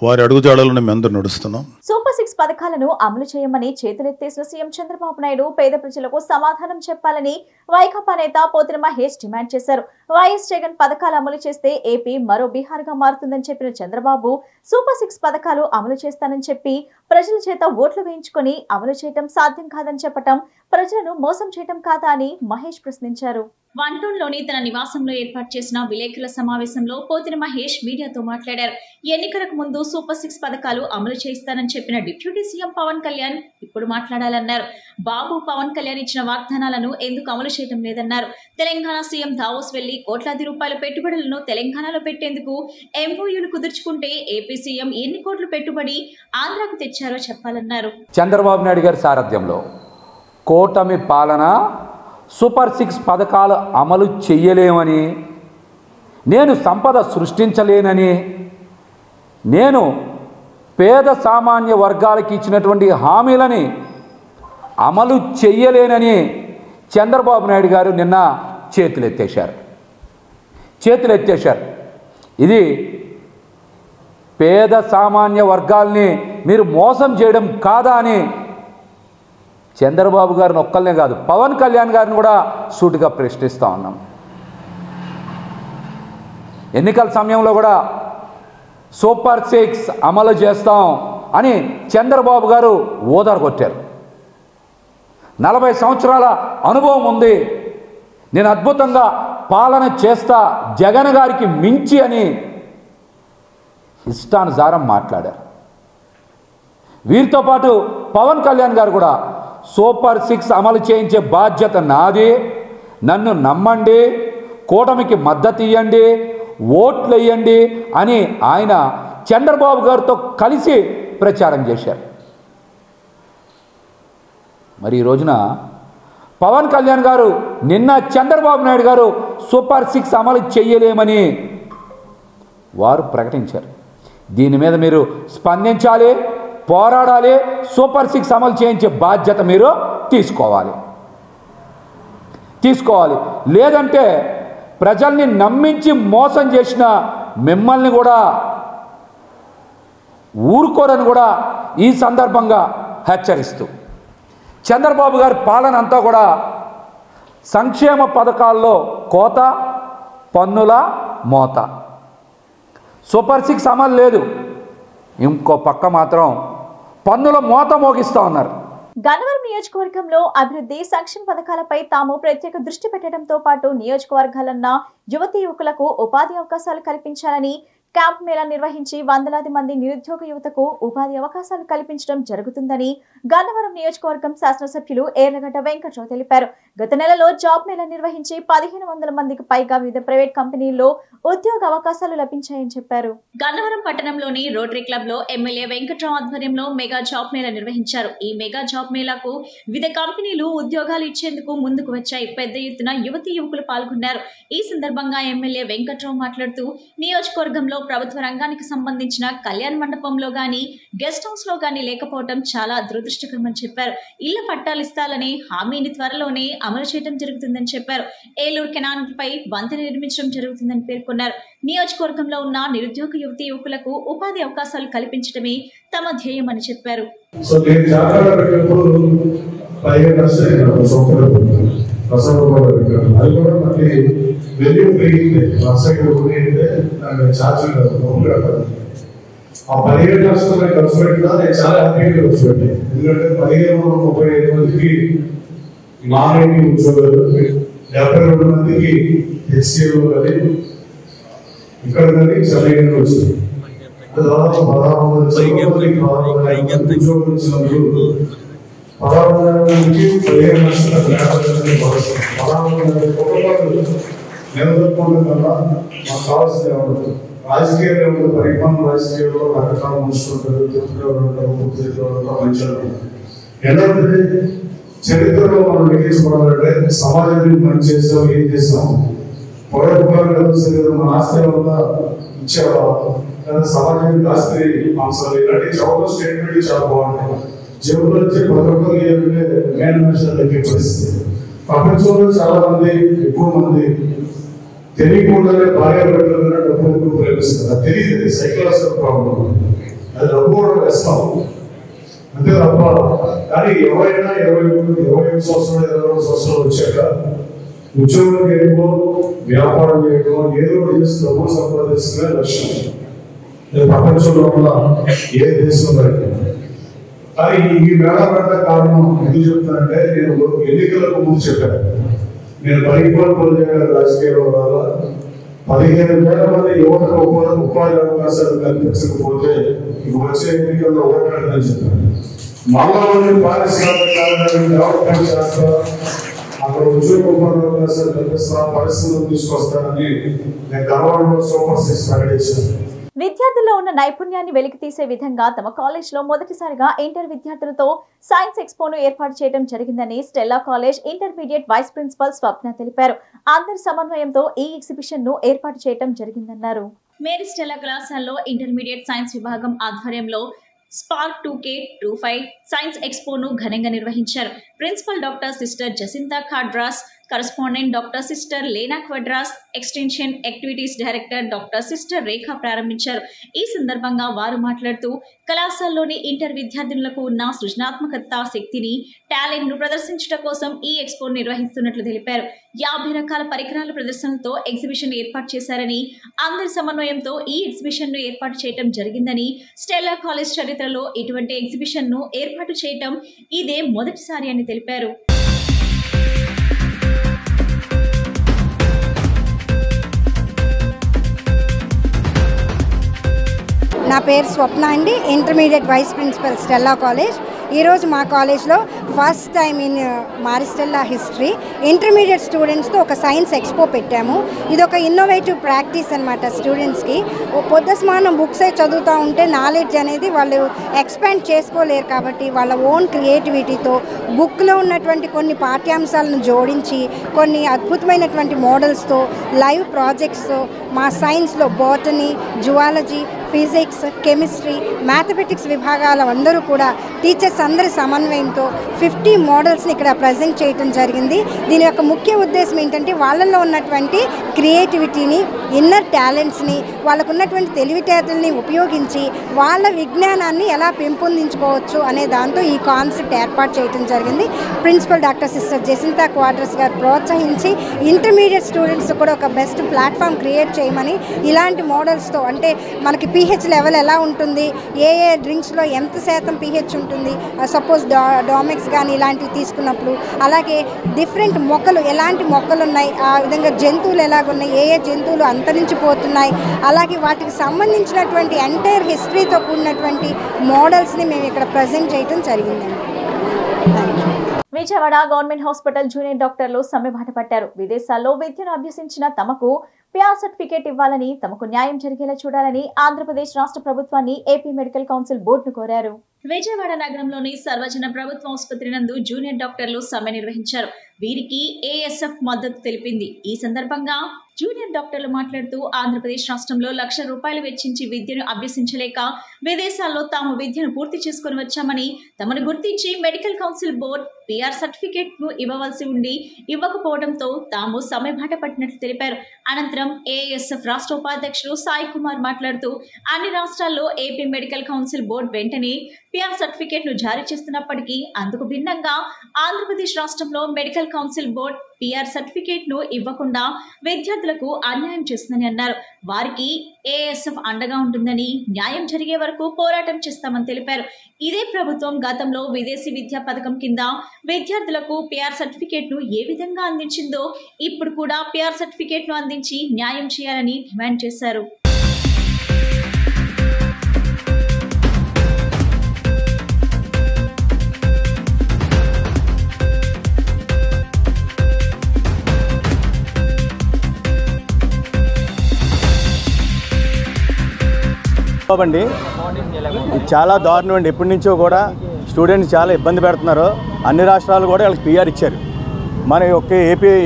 వారి అడుగుజాడలను మేము అందరూ నడుస్తున్నాం. సూపర్ 6 పథకాలను అమలు చేయమని చేతులెత్తేసిన సీఎం చంద్రబాబు నాయుడు పేద ప్రజలకు సమాధానం చెప్పాలని వైకాపా నేత పోతిన మహేష్ డిమాండ్ చేశారు. వైఎస్ జగన్ పథకాలు అమలు చేస్తే ఏపీ మరో బీహార్ గా మారుతుందని చెప్పిన చంద్రబాబు సూపర్ 6 పథకాలు అమలు చేస్తానని చెప్పి ప్రజల చేత ఓట్లు వేయించుకొని అమలు చేయటం సాధ్యం కాదని చెప్పటం ప్రజలను మోసం చేయటం కాదా అని మహేష్ ప్రశ్నించారు. వంటూరులోని తన నివాసంలో ఏర్పాటు చేసిన విలేకరుల సమావేశంలో పోతిన మహేష్ మీడియాతో మాట్లాడారు. ఎన్నికలకు ముందు సూపర్ 6 పథకాలు అమలు చేస్తానని చెప్పిన డిప్యూటీ సీఎం పవన్ కళ్యాణ్ ఇప్పుడు మాట్లాడాలన్నారు. బాబు పవన్ కళ్యాణ్ ఇచ్చిన వాగ్దానాలను ఎందుకు అమలు చేయడం లేదన్నారు. తెలంగాణ సీఎం దావోస్ వెళ్లి కోట్లాది రూపాయల పెట్టుబడులను తెలంగాణలో పెట్టేందుకు ఎంఓయూలు కుదుర్చుకుంటే ఏపీ సీఎం ఎన్ని కోట్లు పెట్టుబడి ఆంధ్రాకు తెచ్చారో చెప్పాలన్నారు. చంద్రబాబు నాయుడు గారి సారథ్యంలో కూటమి పాలన సూపర్ 6 పథకాలు అమలు చెయ్యలేమని, నేను సంపద సృష్టించలేనని, నేను పేద సామాన్య వర్గాలకు ఇచ్చినటువంటి హామీలని అమలు చెయ్యలేనని చంద్రబాబు నాయుడు గారు నిన్న చేతులెత్తేశారు. ఇది పేద సామాన్య వర్గాల్ని మీరు మోసం చేయడం కాదా అని చంద్రబాబు గారిని ఒక్కళ్ళనే కాదు, పవన్ కళ్యాణ్ గారిని కూడా సూటిగా ప్రశ్నిస్తూ ఉన్నాం. ఎన్నికల సమయంలో కూడా సూపర్ 6 అమలు చేస్తాం అని చంద్రబాబు గారు ఓదరగొట్టారు. 40 సంవత్సరాల అనుభవం ఉంది, నేను అద్భుతంగా పాలన చేస్తా జగన్ గారికి మించి అని ఇష్టానుసారం మాట్లాడారు. వీరితో పాటు పవన్ కళ్యాణ్ గారు కూడా సూపర్ 6 అమలు చేయించే బాధ్యత నాది, నన్ను నమ్మండి, కూటమికి మద్దతు ఇవ్వండి, ఓట్లు వేయండి అని ఆయన చంద్రబాబు గారితో కలిసి ప్రచారం చేశారు. మరి ఈ రోజున పవన్ కళ్యాణ్ గారు నిన్న చంద్రబాబు నాయుడు గారు సూపర్ 6 అమలు చేయలేమని వారు ప్రకటించారు. దీని మీద మీరు స్పందించాలి, పోరాడాలి, సూపర్ 6 అమలు చేయించే బాధ్యత మీరు తీసుకోవాలి. లేదంటే ప్రజల్ని నమ్మించి మోసం చేసిన మిమ్మల్ని కూడా ఊరుకోరని కూడా ఈ సందర్భంగా హెచ్చరిస్తూ, చంద్రబాబు గారి పాలన అంతా కూడా సంక్షేమ పథకాల్లో కోత, పన్నుల మోత, సూపర్ 6 అమలు లేదు. ఇంకో పక్క మాత్రం పన్నుల మోత మోగిస్తూ ఉన్నారు. గన్నవరం నియోజకవర్గంలో అభివృద్ధి సంక్షేమ పథకాలపై తాము ప్రత్యేక దృష్టి పెట్టడంతో పాటు నియోజకవర్గాలన్న యువతీ యువకులకు ఉపాధి అవకాశాలు కల్పించాలని క్యాంప్ మేళా నిర్వహించి వందలాది మంది నిరుద్యోగ యువతకు ఉపాధి అవకాశాలు కల్పించడం జరుగుతుందని గన్నవరం నియోజకవర్గం శాసనసభ్యులు ఏర్లగడ్డ వెంకట్రావు తెలిపారు. గత నెలలో జాబ్ మేళా నిర్వహించి 1500 మందికి పైగా వివిధ ప్రైవేట్ కంపెనీల్లో ఉద్యోగ అవకాశాలు లభించాయని చెప్పారు. గన్నవరం పట్టణంలోని రోటరీ క్లబ్ లో ఎమ్మెల్యే వెంకట్రావు ఆధ్వర్యంలో మెగా జాబ్ మేళా నిర్వహించారు. ఈ మెగా జాబ్ మేళాకు వివిధ కంపెనీలు ఉద్యోగాలు ఇచ్చేందుకు ముందుకు వచ్చాయి. పెద్ద ఎత్తున యువతీ యువకులు పాల్గొన్నారు. ఈ సందర్భంగా ఎమ్మెల్యే వెంకట్రావు మాట్లాడుతూ నియోజకవర్గంలో ప్రభుత్వ రంగానికి సంబంధించిన కళ్యాణ మండపంలో గానీ గెస్ట్ హౌస్ లో గానీ లేకపోవడం చాలా దురదృష్టకరమని చెప్పారు. ఇళ్ల పట్టాలు ఇస్తాలని హామీని త్వరలోనే అమలు చేయడం జరుగుతుందని చెప్పారు. ఏలూరు కెనాల్ పై వంతెన నిర్మించడం జరుగుతుందని పేర్కొన్నారు. నియోజకవర్గంలో ఉన్న నిరుద్యోగ యువతీ యువకులకు ఉపాధి అవకాశాలు కల్పించడమే తమ ధ్యేయమని చెప్పారు. ఆ 17 లక్షల ఖర్చు పెట్టినా నేను చాలా హ్యాపీగా ఖర్చు పెట్టాను. ఎందుకంటే 1535 మందికి నాన్ ఐటీ ఉద్యోగాలు, 72 మందికి హెచ్సిఎల్ కానీ ఇక్కడ కానీ చెన్నైలో వచ్చింది. దాదాపు 16 మందికి ఉద్యోగం ఇచ్చినప్పుడు 16 మందికి 15 లక్షల 16 కుటుంబాలు నిలదొక్కుకోవడం కన్నా మాకు కావాల్సింది ఏమంటుంది. రాజకీయాలు ఏమంటుంది, పరిమాణం రాజకీయాల్లో రకరకాల మనుషులు ఉంటారు, మంచి ఏంటంటే చరిత్రలో మనం లెక్కించుకోవాలంటే సమాజానికి మనం చేసాం, ఏం చేసాం, పొరపాటు మన ఆస్తి వల్ల ఇచ్చేవా, సమాజానికి ఆస్తి అంశాలు ఇలాంటి చౌక స్టేట్మెంట్ చాలా బాగుంటాయి. జబ్బులు వచ్చి ప్రతి ఒక్కరికి మెయిన్ మనుషులు తగ్గే పరిస్థితి. ప్రపంచంలో చాలా మంది, ఎక్కువ మంది తెలియకుండానే భార్య బిడ్డలుగా డబ్బు ఎక్కువ ప్రేమిస్తారు. అది తెలియదు, సైకలాజికల్ ప్రాబ్లం. అది డబ్బు కూడా వేస్తాం అంతే తప్ప. కానీ ఎవరైనా 21 సంవత్సరాలు 22 సంవత్సరాలు వచ్చాక ఉద్యోగం చేయడమో వ్యాపారం చేయడమో ఏదో చేసి డబ్బులు సంపాదించడమే లక్ష్యం. ప్రపంచంలో ఉన్న ఏ దేశంలో కానీ ఈ మేళ పెట్ట కారణం ఎందుకు చెప్తానంటే, నేను ఎన్నికలకు ముందు చెప్పాను, నేను పరిపాలన చేయగల రాజకీయాల వల్ల 15,000 మంది యువతకు ఉపాధి అవకాశాలు కల్పించకపోతే వచ్చే ఎన్నికల్లో ఓటాడని చెప్పాను. మళ్ళీ పారిశ్రామిక డెవలప్మెంట్ చేస్తా, అక్కడ ఉద్యోగ ఉపాధి అవకాశాలు కల్పిస్తా, పరిశ్రమలు తీసుకొస్తానని నేను గర్వంలో సూపర్ 6 ప్రకటించాను. విద్యార్థుల్లో ఉన్న నైపుణ్యాన్ని వెలికితీసే విధంగా తమ కాలేజ్లో మొదటిసారిగా ఇంటర్ విద్యార్థులతో సైన్స్ ఎక్స్పోను ఏర్పాటు చేయడం జరిగిందని Stella college intermediate vice principal Swapna తెలిపారు. అందరి సమన్వయంతో ఈ ఎగ్జిబిషన్ ను ఏర్పాటు చేయడం జరిగిందన్నారు. మేరీ స్టెల్లా కళాశాలలో ఇంటర్మీడియట్ సైన్స్ విభాగం ఆధ్వర్యంలో స్పార్క్ 2K25 సైన్స్ ఎక్స్పోను ఘనంగా నిర్వహించారు. Principal doctor sister Jacintha Quadras, correspondent doctor sister Lena Quadras, extension activities director doctor sister Rekha ప్రారంభించారు. ఈ సందర్భంగా వారు మాట్లాడుతూ కళాశాలలోని ఇంటర్ విద్యార్థులకు ఉన్న సృజనాత్మకత శక్తిని, టాలెంట్ ను ప్రదర్శించడం కోసం ఈ ఎక్స్పో నిర్వహిస్తున్నట్లు తెలిపారు. 50 రకాల పరికరాల ప్రదర్శనలతో ఎగ్జిబిషన్ ఏర్పాటు చేశారని, అందరి సమన్వయంతో ఈ ఎగ్జిబిషన్ ను ఏర్పాటు చేయడం జరిగిందని, స్టెల్లా కాలేజ్ చరిత్రలో ఇటువంటి ఎగ్జిబిషన్ ను ఏర్పాటు చేయడం ఇదే మొదటిసారి అని తెలిపారు. నా పేరు స్వప్న అండి, intermediate vice principal Stella college. ఈరోజు మా కాలేజ్లో first time in Maristella history intermediate స్టూడెంట్స్తో ఒక సైన్స్ ఎక్స్పో పెట్టాము. ఇది ఒక ఇన్నోవేటివ్ ప్రాక్టీస్ అనమాట. స్టూడెంట్స్కి పొద్దుస్మానం బుక్సే చదువుతూ ఉంటే నాలెడ్జ్ అనేది వాళ్ళు ఎక్స్పాండ్ చేసుకోలేరు. కాబట్టి వాళ్ళ ఓన్ క్రియేటివిటీతో బుక్లో ఉన్నటువంటి కొన్ని పాఠ్యాంశాలను జోడించి కొన్ని అద్భుతమైనటువంటి మోడల్స్తో, లైవ్ ప్రాజెక్ట్స్తో మా సైన్స్లో botany, zoology, physics, chemistry, mathematics విభాగాల అందరూ కూడా టీచర్స్ అందరి సమన్వయంతో 50 మోడల్స్ని ఇక్కడ ప్రజెంట్ చేయడం జరిగింది. దీని యొక్క ముఖ్య ఉద్దేశం ఏంటంటే వాళ్ళల్లో ఉన్నటువంటి క్రియేటివిటీని, ఇన్నర్ టాలెంట్స్ని, వాళ్ళకు ఉన్నటువంటి తెలివితేటల్ని ఉపయోగించి వాళ్ళ విజ్ఞానాన్ని ఎలా పెంపొందించుకోవచ్చు అనే దాంతో ఈ కాన్సెప్ట్ ఏర్పాటు చేయడం జరిగింది. ప్రిన్సిపల్ డాక్టర్ సిస్టర్ జెసింతా క్వార్టర్స్ గారు ప్రోత్సహించి ఇంటర్మీడియట్ స్టూడెంట్స్ కూడా ఒక బెస్ట్ ప్లాట్ఫామ్ క్రియేట్ చేయమని ఇలాంటి మోడల్స్తో, అంటే మనకి pH లెవెల్ ఎలా ఉంటుంది, ఏ డ్రింక్స్లో ఎంత శాతం pH ఉంటుంది, సపోజ్ డామెక్స్ కానీ ఇలాంటివి తీసుకున్నప్పుడు, అలాగే డిఫరెంట్ మొక్కలు ఎలాంటి మొక్కలు ఉన్నాయి, ఆ విధంగా జంతువులు ఎలాగున్నాయి, ఏ జంతువులు అంతరించిపోతున్నాయి, అలాగే వాటికి సంబంధించినటువంటి ఎంటైర్ హిస్టరీతో కూడినటువంటి మోడల్స్ని మేము ఇక్కడ ప్రజెంట్ చేయడం జరిగిందండి. విజయవాడ గవర్నమెంట్ హాస్పిటల్ జూనియర్ డాక్టర్లు సమ్మెబాట పట్టారు. విదేశాల్లో విద్యను అభ్యసించిన తమకు PR సర్టిఫికేట్ ఇవ్వాలని, తమకు న్యాయం జరిగేలా చూడాలని ఆంధ్రప్రదేశ్ రాష్ట్ర ప్రభుత్వాన్ని ఏపీ మెడికల్ కౌన్సిల్ బోర్డును కోరారు. విజయవాడ నగరంలోని సర్వజన ప్రభుత్వ ఆసుపత్రి నందు జూనియర్ డాక్టర్లు సమ్మె నిర్వహించారు. వీరికి ASF మద్దతు తెలిపింది. ఈ సందర్భంగా జూనియర్ డాక్టర్లు మాట్లాడుతూ ఆంధ్రప్రదేశ్ రాష్ట్రంలో ₹1,00,000 వెచ్చించి విద్యను అభ్యసించలేక విదేశాల్లో తాము విద్యను పూర్తి చేసుకుని వచ్చామని, తమను గుర్తించి medical council board PR certificate ను ఇవ్వవలసి ఉండి ఇవ్వకపోవడంతో తాము సమ్మెబాట పట్టినట్లు తెలిపారు. అనంతరం ASF రాష్ట్ర ఉపాధ్యక్షుడు సాయి కుమార్ మాట్లాడుతూ అన్ని రాష్ట్రాల్లో ఏపీ మెడికల్ కౌన్సిల్ బోర్డు వెంటనే PR సర్టిఫికేట్ ను జారీ చేస్తున్నప్పటికీ అందుకు భిన్నంగా ఆంధ్రప్రదేశ్ రాష్ట్రంలో medical council board PR certificate ను ఇవ్వకుండా విద్యార్థులకు అన్యాయం చేస్తుందని అన్నారు. వారికి ASF అండగా ఉంటుందని, న్యాయం జరిగే వరకు పోరాటం చేస్తామని తెలిపారు. ఇదే ప్రభుత్వం గతంలో విదేశీ విద్యా పథకం కింద విద్యార్థులకు PR సర్టిఫికేట్ ను ఏ విధంగా అందించిందో ఇప్పుడు కూడా PR సర్టిఫికేట్ ను అందించి న్యాయం చేయాలని డిమాండ్ చేశారు. అండి ఇది చాలా దారుణం అండి. ఎప్పటి నుంచో కూడా స్టూడెంట్స్ చాలా ఇబ్బంది పెడుతున్నారు. అన్ని రాష్ట్రాలు కూడా వాళ్ళకి PR ఇచ్చారు. మన యొక్క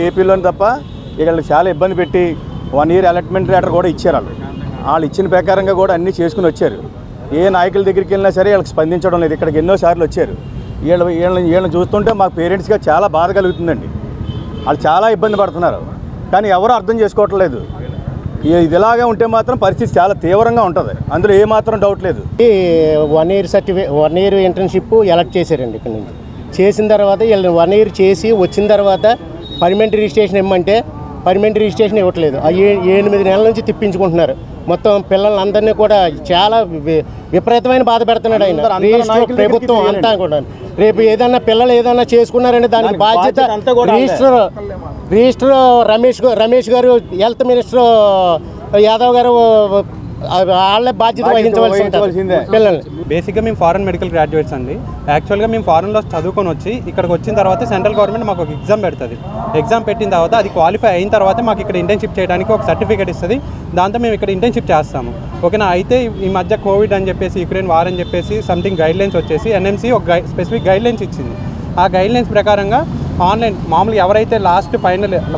ఏపీలోని తప్ప వీళ్ళకి చాలా ఇబ్బంది పెట్టి 1 year అలాట్మెంట్ లెటర్ కూడా ఇచ్చారు. వాళ్ళు ఇచ్చిన ప్రకారంగా కూడా అన్నీ చేసుకుని వచ్చారు. ఏ నాయకుల దగ్గరికి వెళ్ళినా సరే వీళ్ళకి స్పందించడం లేదు. ఇక్కడికి ఎన్నోసార్లు వచ్చారు. వీళ్ళని చూస్తుంటే మాకు పేరెంట్స్గా చాలా బాధ కలుగుతుందండి. వాళ్ళు చాలా ఇబ్బంది పడుతున్నారు, కానీ ఎవరు అర్థం చేసుకోవట్లేదు. ఇది ఇలాగే ఉంటే మాత్రం పరిస్థితి చాలా తీవ్రంగా ఉంటుంది. అందులో ఏమాత్రం డౌట్ లేదు. 1 year certificate 1 year internship elect చేశారండి. ఇక్కడ నుంచి చేసిన తర్వాత వీళ్ళు 1 year చేసి వచ్చిన తర్వాత పర్మనెంట్ రిజిస్ట్రేషన్ ఇవ్వమంటే పర్మనెంట్ రిజిస్ట్రేషన్ ఇవ్వట్లేదు. 8 నెలల నుంచి తిప్పించుకుంటున్నారు. మొత్తం పిల్లలందరినీ కూడా చాలా విపరీతమైన బాధ పెడుతున్నాడు ఆయన ప్రభుత్వం అంతా కూడా. రేపు ఏదన్నా పిల్లలు ఏదన్నా చేసుకున్నారంటే దానికి బాధ్యత రిజిస్టర్ రమేష్ గారు, హెల్త్ మినిస్టర్ యాదవ్ గారు వాళ్ళే బాధ్యత వహించవలసిందే పిల్లల్ని. బేసిక్గా మేము ఫారెన్ మెడికల్ గ్రాడ్యుయేట్స్ అండి. యాక్చువల్గా మేము ఫారెన్లో చదువుకొని వచ్చి ఇక్కడికి వచ్చిన తర్వాత సెంట్రల్ గవర్నమెంట్ మాకు ఒక ఎగ్జామ్ పెడుతుంది. ఎగ్జామ్ పెట్టిన తర్వాత అది క్వాలిఫై అయిన తర్వాత మాకు ఇక్కడ ఇంటర్న్షిప్ చేయడానికి ఒక సర్టిఫికేట్ ఇస్తుంది. దాంతో మేము ఇక్కడ ఇంటర్న్షిప్ చేస్తాము. ఓకేనా. అయితే ఈ మధ్య కోవిడ్ అని చెప్పేసి, యుక్రెయిన్ వార్ అని చెప్పేసి సంథింగ్ గైడ్లైన్స్ వచ్చేసి NMC ఒక స్పెసిఫిక్ గైడ్లైన్స్ ఇచ్చింది. ఆ గైడ్లైన్స్ ప్రకారంగా ఆన్లైన్ మామూలుగా ఎవరైతే లాస్ట్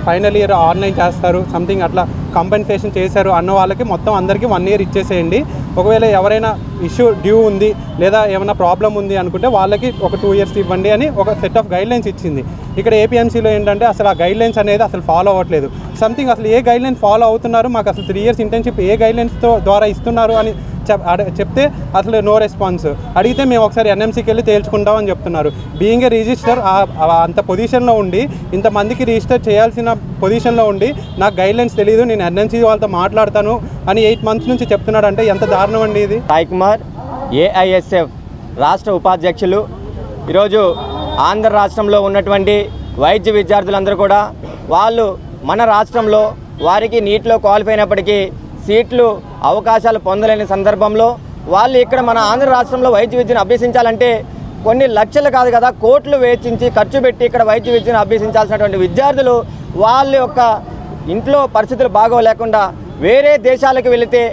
ఫైనల్ ఇయర్ ఆన్లైన్ చేస్తారు, సంథింగ్ అట్లా కంపెన్సేషన్ చేశారు అన్న వాళ్ళకి మొత్తం అందరికీ 1 year ఇచ్చేసేయండి. ఒకవేళ ఎవరైనా ఇష్యూ డ్యూ ఉంది లేదా ఏమైనా ప్రాబ్లం ఉంది అనుకుంటే వాళ్ళకి ఒక 2 years ఇవ్వండి అని ఒక సెట్ ఆఫ్ గైడ్లైన్స్ ఇచ్చింది. ఇక్కడ APMCలో ఏంటంటే అసలు ఆ గైడ్లైన్స్ అనేది అసలు ఫాలో అవ్వట్లేదు. సంథింగ్ అసలు ఏ గైడ్లైన్స్ ఫాలో అవుతున్నారు, మాకు అసలు 3 years ఇంటర్న్షిప్ ఏ గైడ్లైన్స్తో ద్వారా ఇస్తున్నారు అని చెప్తే అసలు నో రెస్పాన్స్. అడిగితే మేము ఒకసారి NMCకి వెళ్ళి తేల్చుకుంటాం అని చెప్తున్నారు. బీయింగ్ ఏ రిజిస్టర్ అంత పొజిషన్లో ఉండి, ఇంతమందికి రిజిస్టర్ చేయాల్సిన పొజిషన్లో ఉండి నాకు గైడ్లైన్స్ తెలియదు, నేను NMC వాళ్ళతో మాట్లాడతాను అని 8 months నుంచి చెప్తున్నాడు. అంటే ఎంత దారుణం అండి ఇది. సాయి కుమార్, AISF రాష్ట్ర ఉపాధ్యక్షులు. ఈరోజు ఆంధ్ర రాష్ట్రంలో ఉన్నటువంటి వైద్య విద్యార్థులందరూ కూడా వాళ్ళు మన రాష్ట్రంలో వారికి నీట్లో క్వాలిఫై అయినప్పటికీ సీట్లు అవకాశాలు పొందలేని సందర్భంలో వాళ్ళు ఇక్కడ మన ఆంధ్ర రాష్ట్రంలో వైద్య విద్యను అభ్యసించాలంటే కొన్ని లక్షలు కాదు కదా, కోట్లు వెచ్చించి ఖర్చు పెట్టి ఇక్కడ వైద్య విద్యను అభ్యసించాల్సినటువంటి విద్యార్థులు వాళ్ళ యొక్క ఇంట్లో పరిస్థితులు బాగోలేకుండా వేరే దేశాలకు వెళితే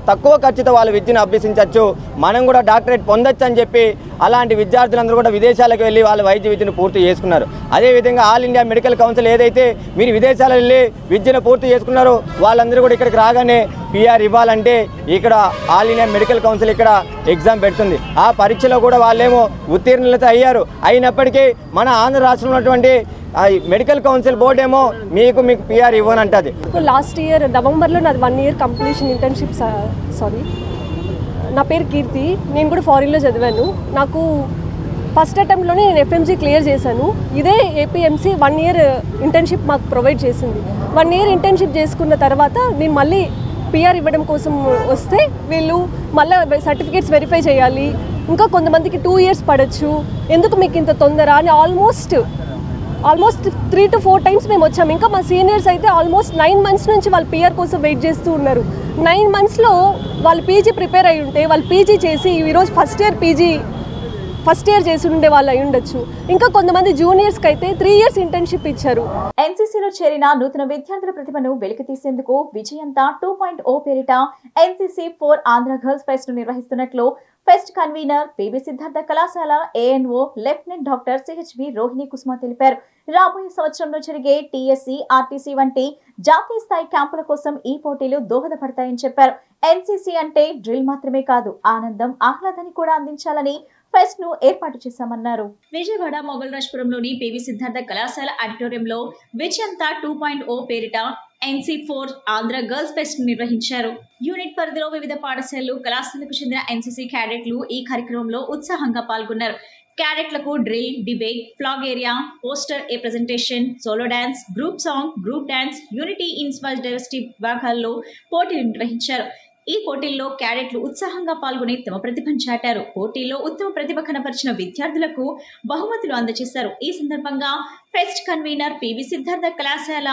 తక్కువ ఖర్చుతో వాళ్ళు విద్యను అభ్యసించవచ్చు, మనం కూడా డాక్టరేట్ పొందొచ్చు అని చెప్పి అలాంటి విద్యార్థులందరూ కూడా విదేశాలకు వెళ్ళి వాళ్ళ వైద్య విద్యను పూర్తి చేసుకున్నారు. అదేవిధంగా ఆల్ ఇండియా మెడికల్ కౌన్సిల్ ఏదైతే మీరు విదేశాలకు వెళ్ళి విద్యను పూర్తి చేసుకున్నారో వాళ్ళందరూ కూడా ఇక్కడికి రాగానే పిఆర్ ఇవ్వాలంటే ఇక్కడ ఆల్ ఇండియా మెడికల్ కౌన్సిల్ ఇక్కడ ఎగ్జామ్ పెడుతుంది. ఆ పరీక్షలో కూడా వాళ్ళేమో ఉత్తీర్ణులతో అయ్యారు. అయినప్పటికీ మన ఆంధ్ర రాష్ట్రంలో ఉన్నటువంటి మెడికల్ కౌన్సిల్ బోర్డు ఏమో మీకు పిఆర్ ఇవ్వనంటది. లాస్ట్ ఇయర్ నవంబర్లో నాది 1 year కంప్లీషన్ ఇంటర్న్షిప్. నా పేరు కీర్తి, నేను కూడా ఫారిన్లో చదివాను. నాకు ఫస్ట్ అటెంప్ట్లోనే నేను ఎఫ్ఎంజీ క్లియర్ చేశాను. ఇదే ఏపీఎంసీ 1 year ఇంటర్న్షిప్ మాకు ప్రొవైడ్ చేసింది. 1 year ఇంటర్న్షిప్ చేసుకున్న తర్వాత నేను మళ్ళీ పిఆర్ ఇవ్వడం కోసం వస్తే వీళ్ళు మళ్ళీ సర్టిఫికేట్స్ వెరిఫై చేయాలి, ఇంకా కొంతమందికి 2 years పడవచ్చు, ఎందుకు మీకు ఇంత తొందర అని ఆల్మోస్ట్ 3 to 4 times మేము వచ్చాము. ఇంకా మా సీనియర్స్ అయితే ఆల్మోస్ట్ 9 months నుంచి వాళ్ళు పిఆర్ కోసం వెయిట్ చేస్తూ ఉన్నారు. 9 monthsలో వాళ్ళు పీజీ ప్రిపేర్ అయి ఉంటే వాళ్ళు పీజీ చేసి ఈరోజు ఫస్ట్ ఇయర్ చేసి ఉండే వాళ్ళు అయి ఉండొచ్చు. ఇంకా కొంతమంది జూనియర్స్కి అయితే 3 years ఇంటర్న్షిప్ ఇచ్చారు. ఎన్సీసీలో చేరిన నూతన విద్యార్థుల ప్రతిభను వెలికి తీసేందుకు విజయంతా 2.0 పేరిట NCC 4 ఆంధ్ర గర్ల్స్ ఫెస్ట్ నిర్వహిస్తున్నట్లు ఫెస్ట్ కన్వీనర్ పిబి సిద్ధార్థ కళాశాల ANO lieutenant doctor CHV Rohini Kusuma తెలిపారు. రాబోయే సంవత్సరంలో జరిగే TSC, RTC వంటి జాతీయ స్థాయి క్యాంపుల కోసం ఈ పోటీలు దోహదపడతాయని చెప్పారు. NCC అంటే డ్రిల్ మాత్రమే కాదు, ఆనందం, ఆహ్లాదాన్ని కూడా అందించాలని ఫెస్ట్ ను ఏర్పాటు చేశామన్నారు. విజయవాడ మొగల్ రాజ్పురంలోని పివి సిద్ధార్థ కళాశాల ఆడిటోరియంలో విజయంతా 2.0 పేరిట NC 4 ఆంధ్ర గర్ల్స్ ఫెస్ట్ నిర్వహించారు. యూనిట్ పరిధిలో వివిధ పాఠశాలలు, కళాశాలకు చెందిన NCC క్యాడెట్లు ఈ కార్యక్రమంలో ఉత్సాహంగా పాల్గొన్నారు. క్యాడెట్లకు drill, debate, flag area, poster a presentation, solo dance, group song, group dance, unity in spice diversity విభాగాల్లో పోటీలు నిర్వహించారు. ఈ పోటీల్లో క్యాడెట్లు ఉత్సాహంగా పాల్గొని తమ ప్రతిభను చాటారు. పోటీలో ఉత్తమ ప్రతిభ కనపరిచిన విద్యార్థులకు బహుమతులు అందజేశారు. ఈ సందర్భంగా ఫెస్ట్ కన్వీనర్ పివి సిద్ధార్థ కళాశాల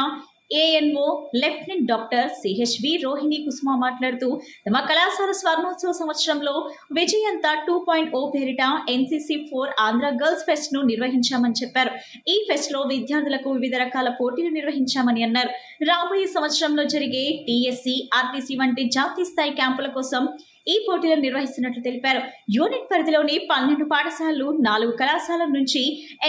ANO lieutenant doctor CHV Rohini Kusuma మాట్లాడుతూ తమ కళాశాల స్వర్ణోత్సవ సంవత్సరంలో విజయంతా 2.0 పేరిట NCC 4 ఆంధ్ర గర్ల్స్ ఫెస్ట్ ను నిర్వహించామని చెప్పారు. ఈ ఫెస్ట్ లో విద్యార్థులకు వివిధ రకాల పోటీలు నిర్వహించామని అన్నారు. రాబోయే సంవత్సరంలో జరిగే TSC, RTC వంటి జాతీయ స్థాయి క్యాంపుల కోసం ఈ పోటీలను నిర్వహిస్తున్నట్లు తెలిపారు. యూనిట్ పరిధిలోని 12 పాఠశాలలు, 4 కళాశాలల నుంచి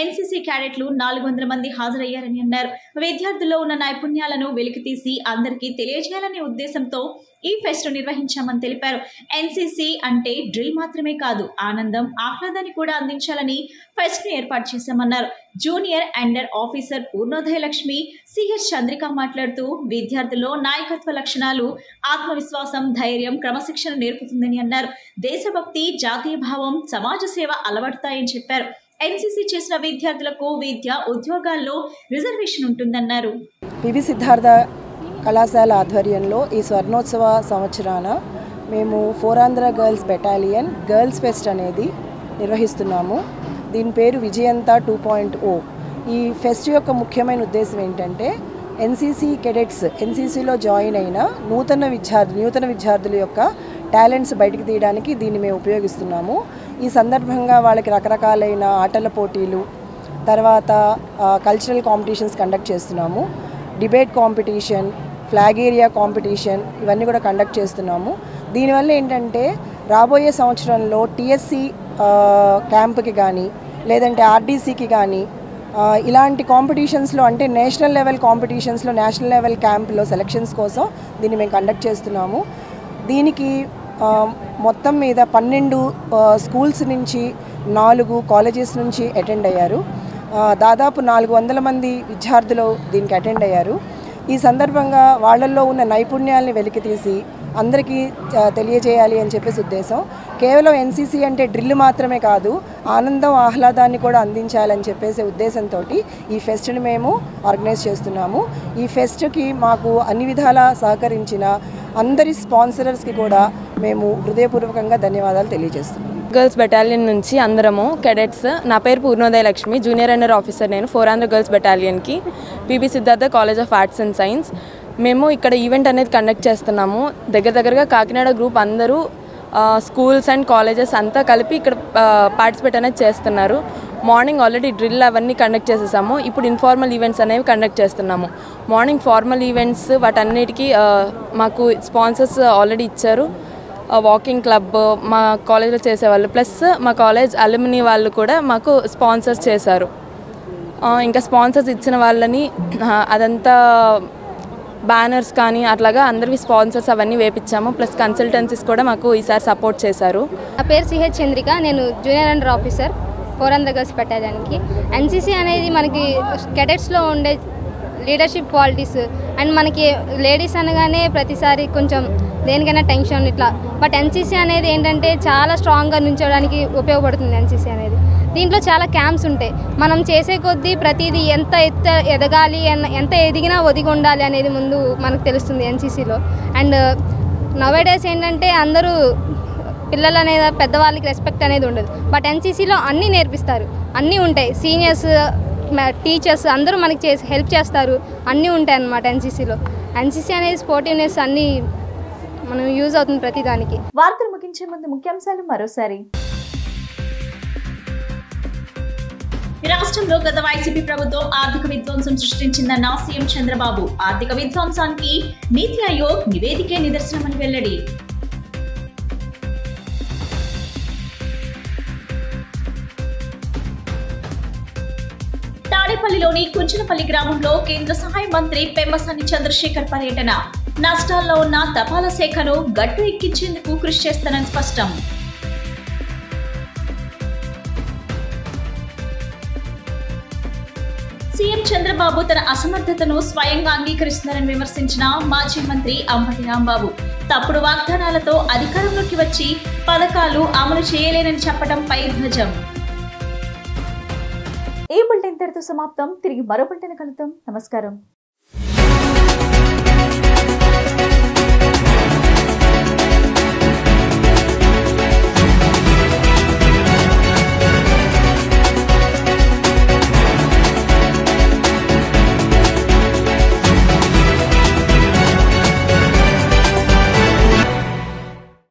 NCC క్యాడెట్లు 400 మంది హాజరయ్యారని అన్నారు. విద్యార్థుల్లో ఉన్న నైపుణ్యాలను వెలికితీసి అందరికీ తెలియజేయాలనే ఉద్దేశంతో ఈ ఫెస్ట్ నిర్వహించామని తెలిపారు. NCC అంటే డ్రిల్ మాత్రమే కాదు, ఆనందం, ఆహ్లాదాన్ని కూడా అందించాలని ఫెస్ట్ ను ఏర్పాటు చేశామన్నారు. Junior under officer Purnodaya Lakshmi CH Chandrika మాట్లాడుతూ విద్యార్థుల్లో నాయకత్వ లక్షణాలు, ఆత్మవిశ్వాసం, ధైర్యం, క్రమశిక్షణ నేర్పుతుందని అన్నారు. దేశభక్తి, జాతీయ భావం, సమాజ సేవ అలవడతాయని చెప్పారు. NCC చేసిన విద్యార్థులకు విద్య, ఉద్యోగాల్లో రిజర్వేషన్ ఉంటుందన్నారు. పివి సిద్ధార్థ కళాశాల ఆధ్వర్యంలో ఈ స్వర్ణోత్సవ సంవత్సరాన మేము 4 Andhra girls battalion girls pest అనేది నిర్వహిస్తున్నాము. దీని పేరు విజయంతా 2.0. ఈ ఫెస్ట్ యొక్క ముఖ్యమైన ఉద్దేశం ఏంటంటే NCC కెడెట్స్, NCCలో జాయిన్ అయిన నూతన విద్యార్థుల యొక్క టాలెంట్స్ బయటికి తీయడానికి దీన్ని మేము ఉపయోగిస్తున్నాము. ఈ సందర్భంగా వాళ్ళకి రకరకాలైన ఆటల పోటీలు, తర్వాత కల్చరల్ కాంపిటీషన్స్ కండక్ట్ చేస్తున్నాము. Debate competition, flag area competition ఇవన్నీ కూడా కండక్ట్ చేస్తున్నాము. దీనివల్ల ఏంటంటే రాబోయే సంవత్సరంలో TSC క్యాంప్కి కానీ లేదంటే RDCకి కానీ ఇలాంటి కాంపిటీషన్స్లో అంటే నేషనల్ లెవెల్ కాంపిటీషన్స్లో, నేషనల్ లెవెల్ క్యాంప్లో సెలక్షన్స్ కోసం దీన్ని మేము కండక్ట్ చేస్తున్నాము. దీనికి మొత్తం మీద 12 స్కూల్స్ నుంచి 4 కాలేజెస్ నుంచి అటెండ్ అయ్యారు. దాదాపు 400 మంది విద్యార్థులు దీనికి అటెండ్ అయ్యారు. ఈ సందర్భంగా వాళ్ళల్లో ఉన్న నైపుణ్యాలని వెలికితీసి అందరికీ తెలియజేయాలి అని చెప్పేసి ఉద్దేశం. కేవలం NCC అంటే డ్రిల్ మాత్రమే కాదు, ఆనందం, ఆహ్లాదాన్ని కూడా అందించాలని చెప్పేసి ఉద్దేశంతో ఈ ఫెస్ట్ని మేము ఆర్గనైజ్ చేస్తున్నాము. ఈ ఫెస్ట్కి మాకు అన్ని విధాలా సహకరించిన అందరి స్పాన్సరర్స్కి కూడా మేము హృదయపూర్వకంగా ధన్యవాదాలు తెలియజేస్తున్నాము. గర్ల్స్ బెటాలియన్ నుంచి అందరము కెడెట్స్. నా పేరు Purnodaya Lakshmi, junior under officer. నేను 4 ఆంధ్ర గర్ల్స్ బెటాలియన్కి PB Siddhartha college of arts and science. మేము ఇక్కడ ఈవెంట్ అనేది కండక్ట్ చేస్తున్నాము. దగ్గరగా కాకినాడ గ్రూప్ అందరూ స్కూల్స్ అండ్ కాలేజెస్ అంతా కలిపి ఇక్కడ పార్టిసిపేట్ అనేది చేస్తున్నారు. మార్నింగ్ ఆల్రెడీ డ్రిల్ అవన్నీ కండక్ట్ చేసేసాము. ఇప్పుడు ఇన్ఫార్మల్ ఈవెంట్స్ అనేవి కండక్ట్ చేస్తున్నాము. మార్నింగ్ ఫార్మల్ ఈవెంట్స్ వాటన్నిటికీ మాకు స్పాన్సర్స్ ఆల్రెడీ ఇచ్చారు. వాకింగ్ క్లబ్ మా కాలేజ్లో చేసేవాళ్ళు, ప్లస్ మా కాలేజ్ అలుమినీ వాళ్ళు కూడా మాకు స్పాన్సర్స్ చేశారు. ఇంకా స్పాన్సర్స్ ఇచ్చిన వాళ్ళని అదంతా బ్యానర్స్ కానీ అట్లాగా అందరివి స్పాన్సర్స్ అవన్నీ వేపించాము. ప్లస్ కన్సల్టెన్సీస్ కూడా మాకు ఈసారి సపోర్ట్ చేశారు. నా పేరు సిహెచ్ చంద్రిక, నేను జూనియర్ అండర్ ఆఫీసర్ 400 గర్ల్స్ బెటాలియన్కి. ఎన్సీసీ అనేది మనకి కెడెట్స్లో ఉండే లీడర్షిప్ క్వాలిటీస్ అండ్ మనకి లేడీస్ అనగానే ప్రతిసారి కొంచెం దేనికైనా టెన్షన్ ఇట్లా, బట్ ఎన్సీసీ అనేది ఏంటంటే చాలా స్ట్రాంగ్గా నుంచోడానికి ఉపయోగపడుతుంది. ఎన్సీసీ అనేది దీంట్లో చాలా క్యాంప్స్ ఉంటాయి. మనం చేసే కొద్దీ ప్రతిదీ ఎంత ఎదగాలి, ఎంత ఎదిగినా ఒదిగి ఉండాలి అనేది ముందు మనకు తెలుస్తుంది ఎన్సీసీలో. అండ్ నవేడేస్ ఏంటంటే అందరూ పిల్లలు అనేది పెద్దవాళ్ళకి రెస్పెక్ట్ అనేది ఉండదు, బట్ ఎన్సీసీలో అన్నీ నేర్పిస్తారు, అన్నీ ఉంటాయి. సీనియర్స్ టీచర్స్ అందరూ మనకి హెల్ప్ చేస్తారు, అన్నీ ఉంటాయి అన్నమాట ఎన్సీసీలో. ఎన్సీసీ అనేది స్పోర్టివ్నెస్ అన్నీ మనం యూజ్ అవుతుంది ప్రతిదానికి. వార్తలు ముగించే ముందు ముఖ్యాంశాలు మరోసారి. రాష్ట్రంలో గత వైసీపీ ప్రభుత్వం ఆర్థిక విధ్వంసం సృష్టించిందన్న సీఎం చంద్రబాబు. ఆర్థిక విధ్వంసానికి నీతి ఆయోగ్ నివేదికే నిదర్శనమని వెల్లడి. తాడేపల్లిలోని కుంచనపల్లి గ్రామంలో కేంద్ర సహాయ మంత్రి పెమ్మసాని చంద్రశేఖర్ పర్యటన. నష్టాల్లో ఉన్న తపాలా శాఖను గట్టు ఎక్కించేందుకు కృషి చేస్తానని స్పష్టం. సీఎం చంద్రబాబు తన అసమర్థతను స్వయంగా అంగీకరిస్తున్నారని విమర్శించిన మాజీ మంత్రి అంబటి రాంబాబు. తప్పుడు వాగ్దానాలతో అధికారంలోకి వచ్చి పథకాలు అమలు చేయలేనని చెప్పడంపై ధ్వజం. ఈ బులెటిన్ ఇంతటితో సమాప్తం. తిరిగి మరో బులెటిన్ కలుద్దాం. నమస్కారం.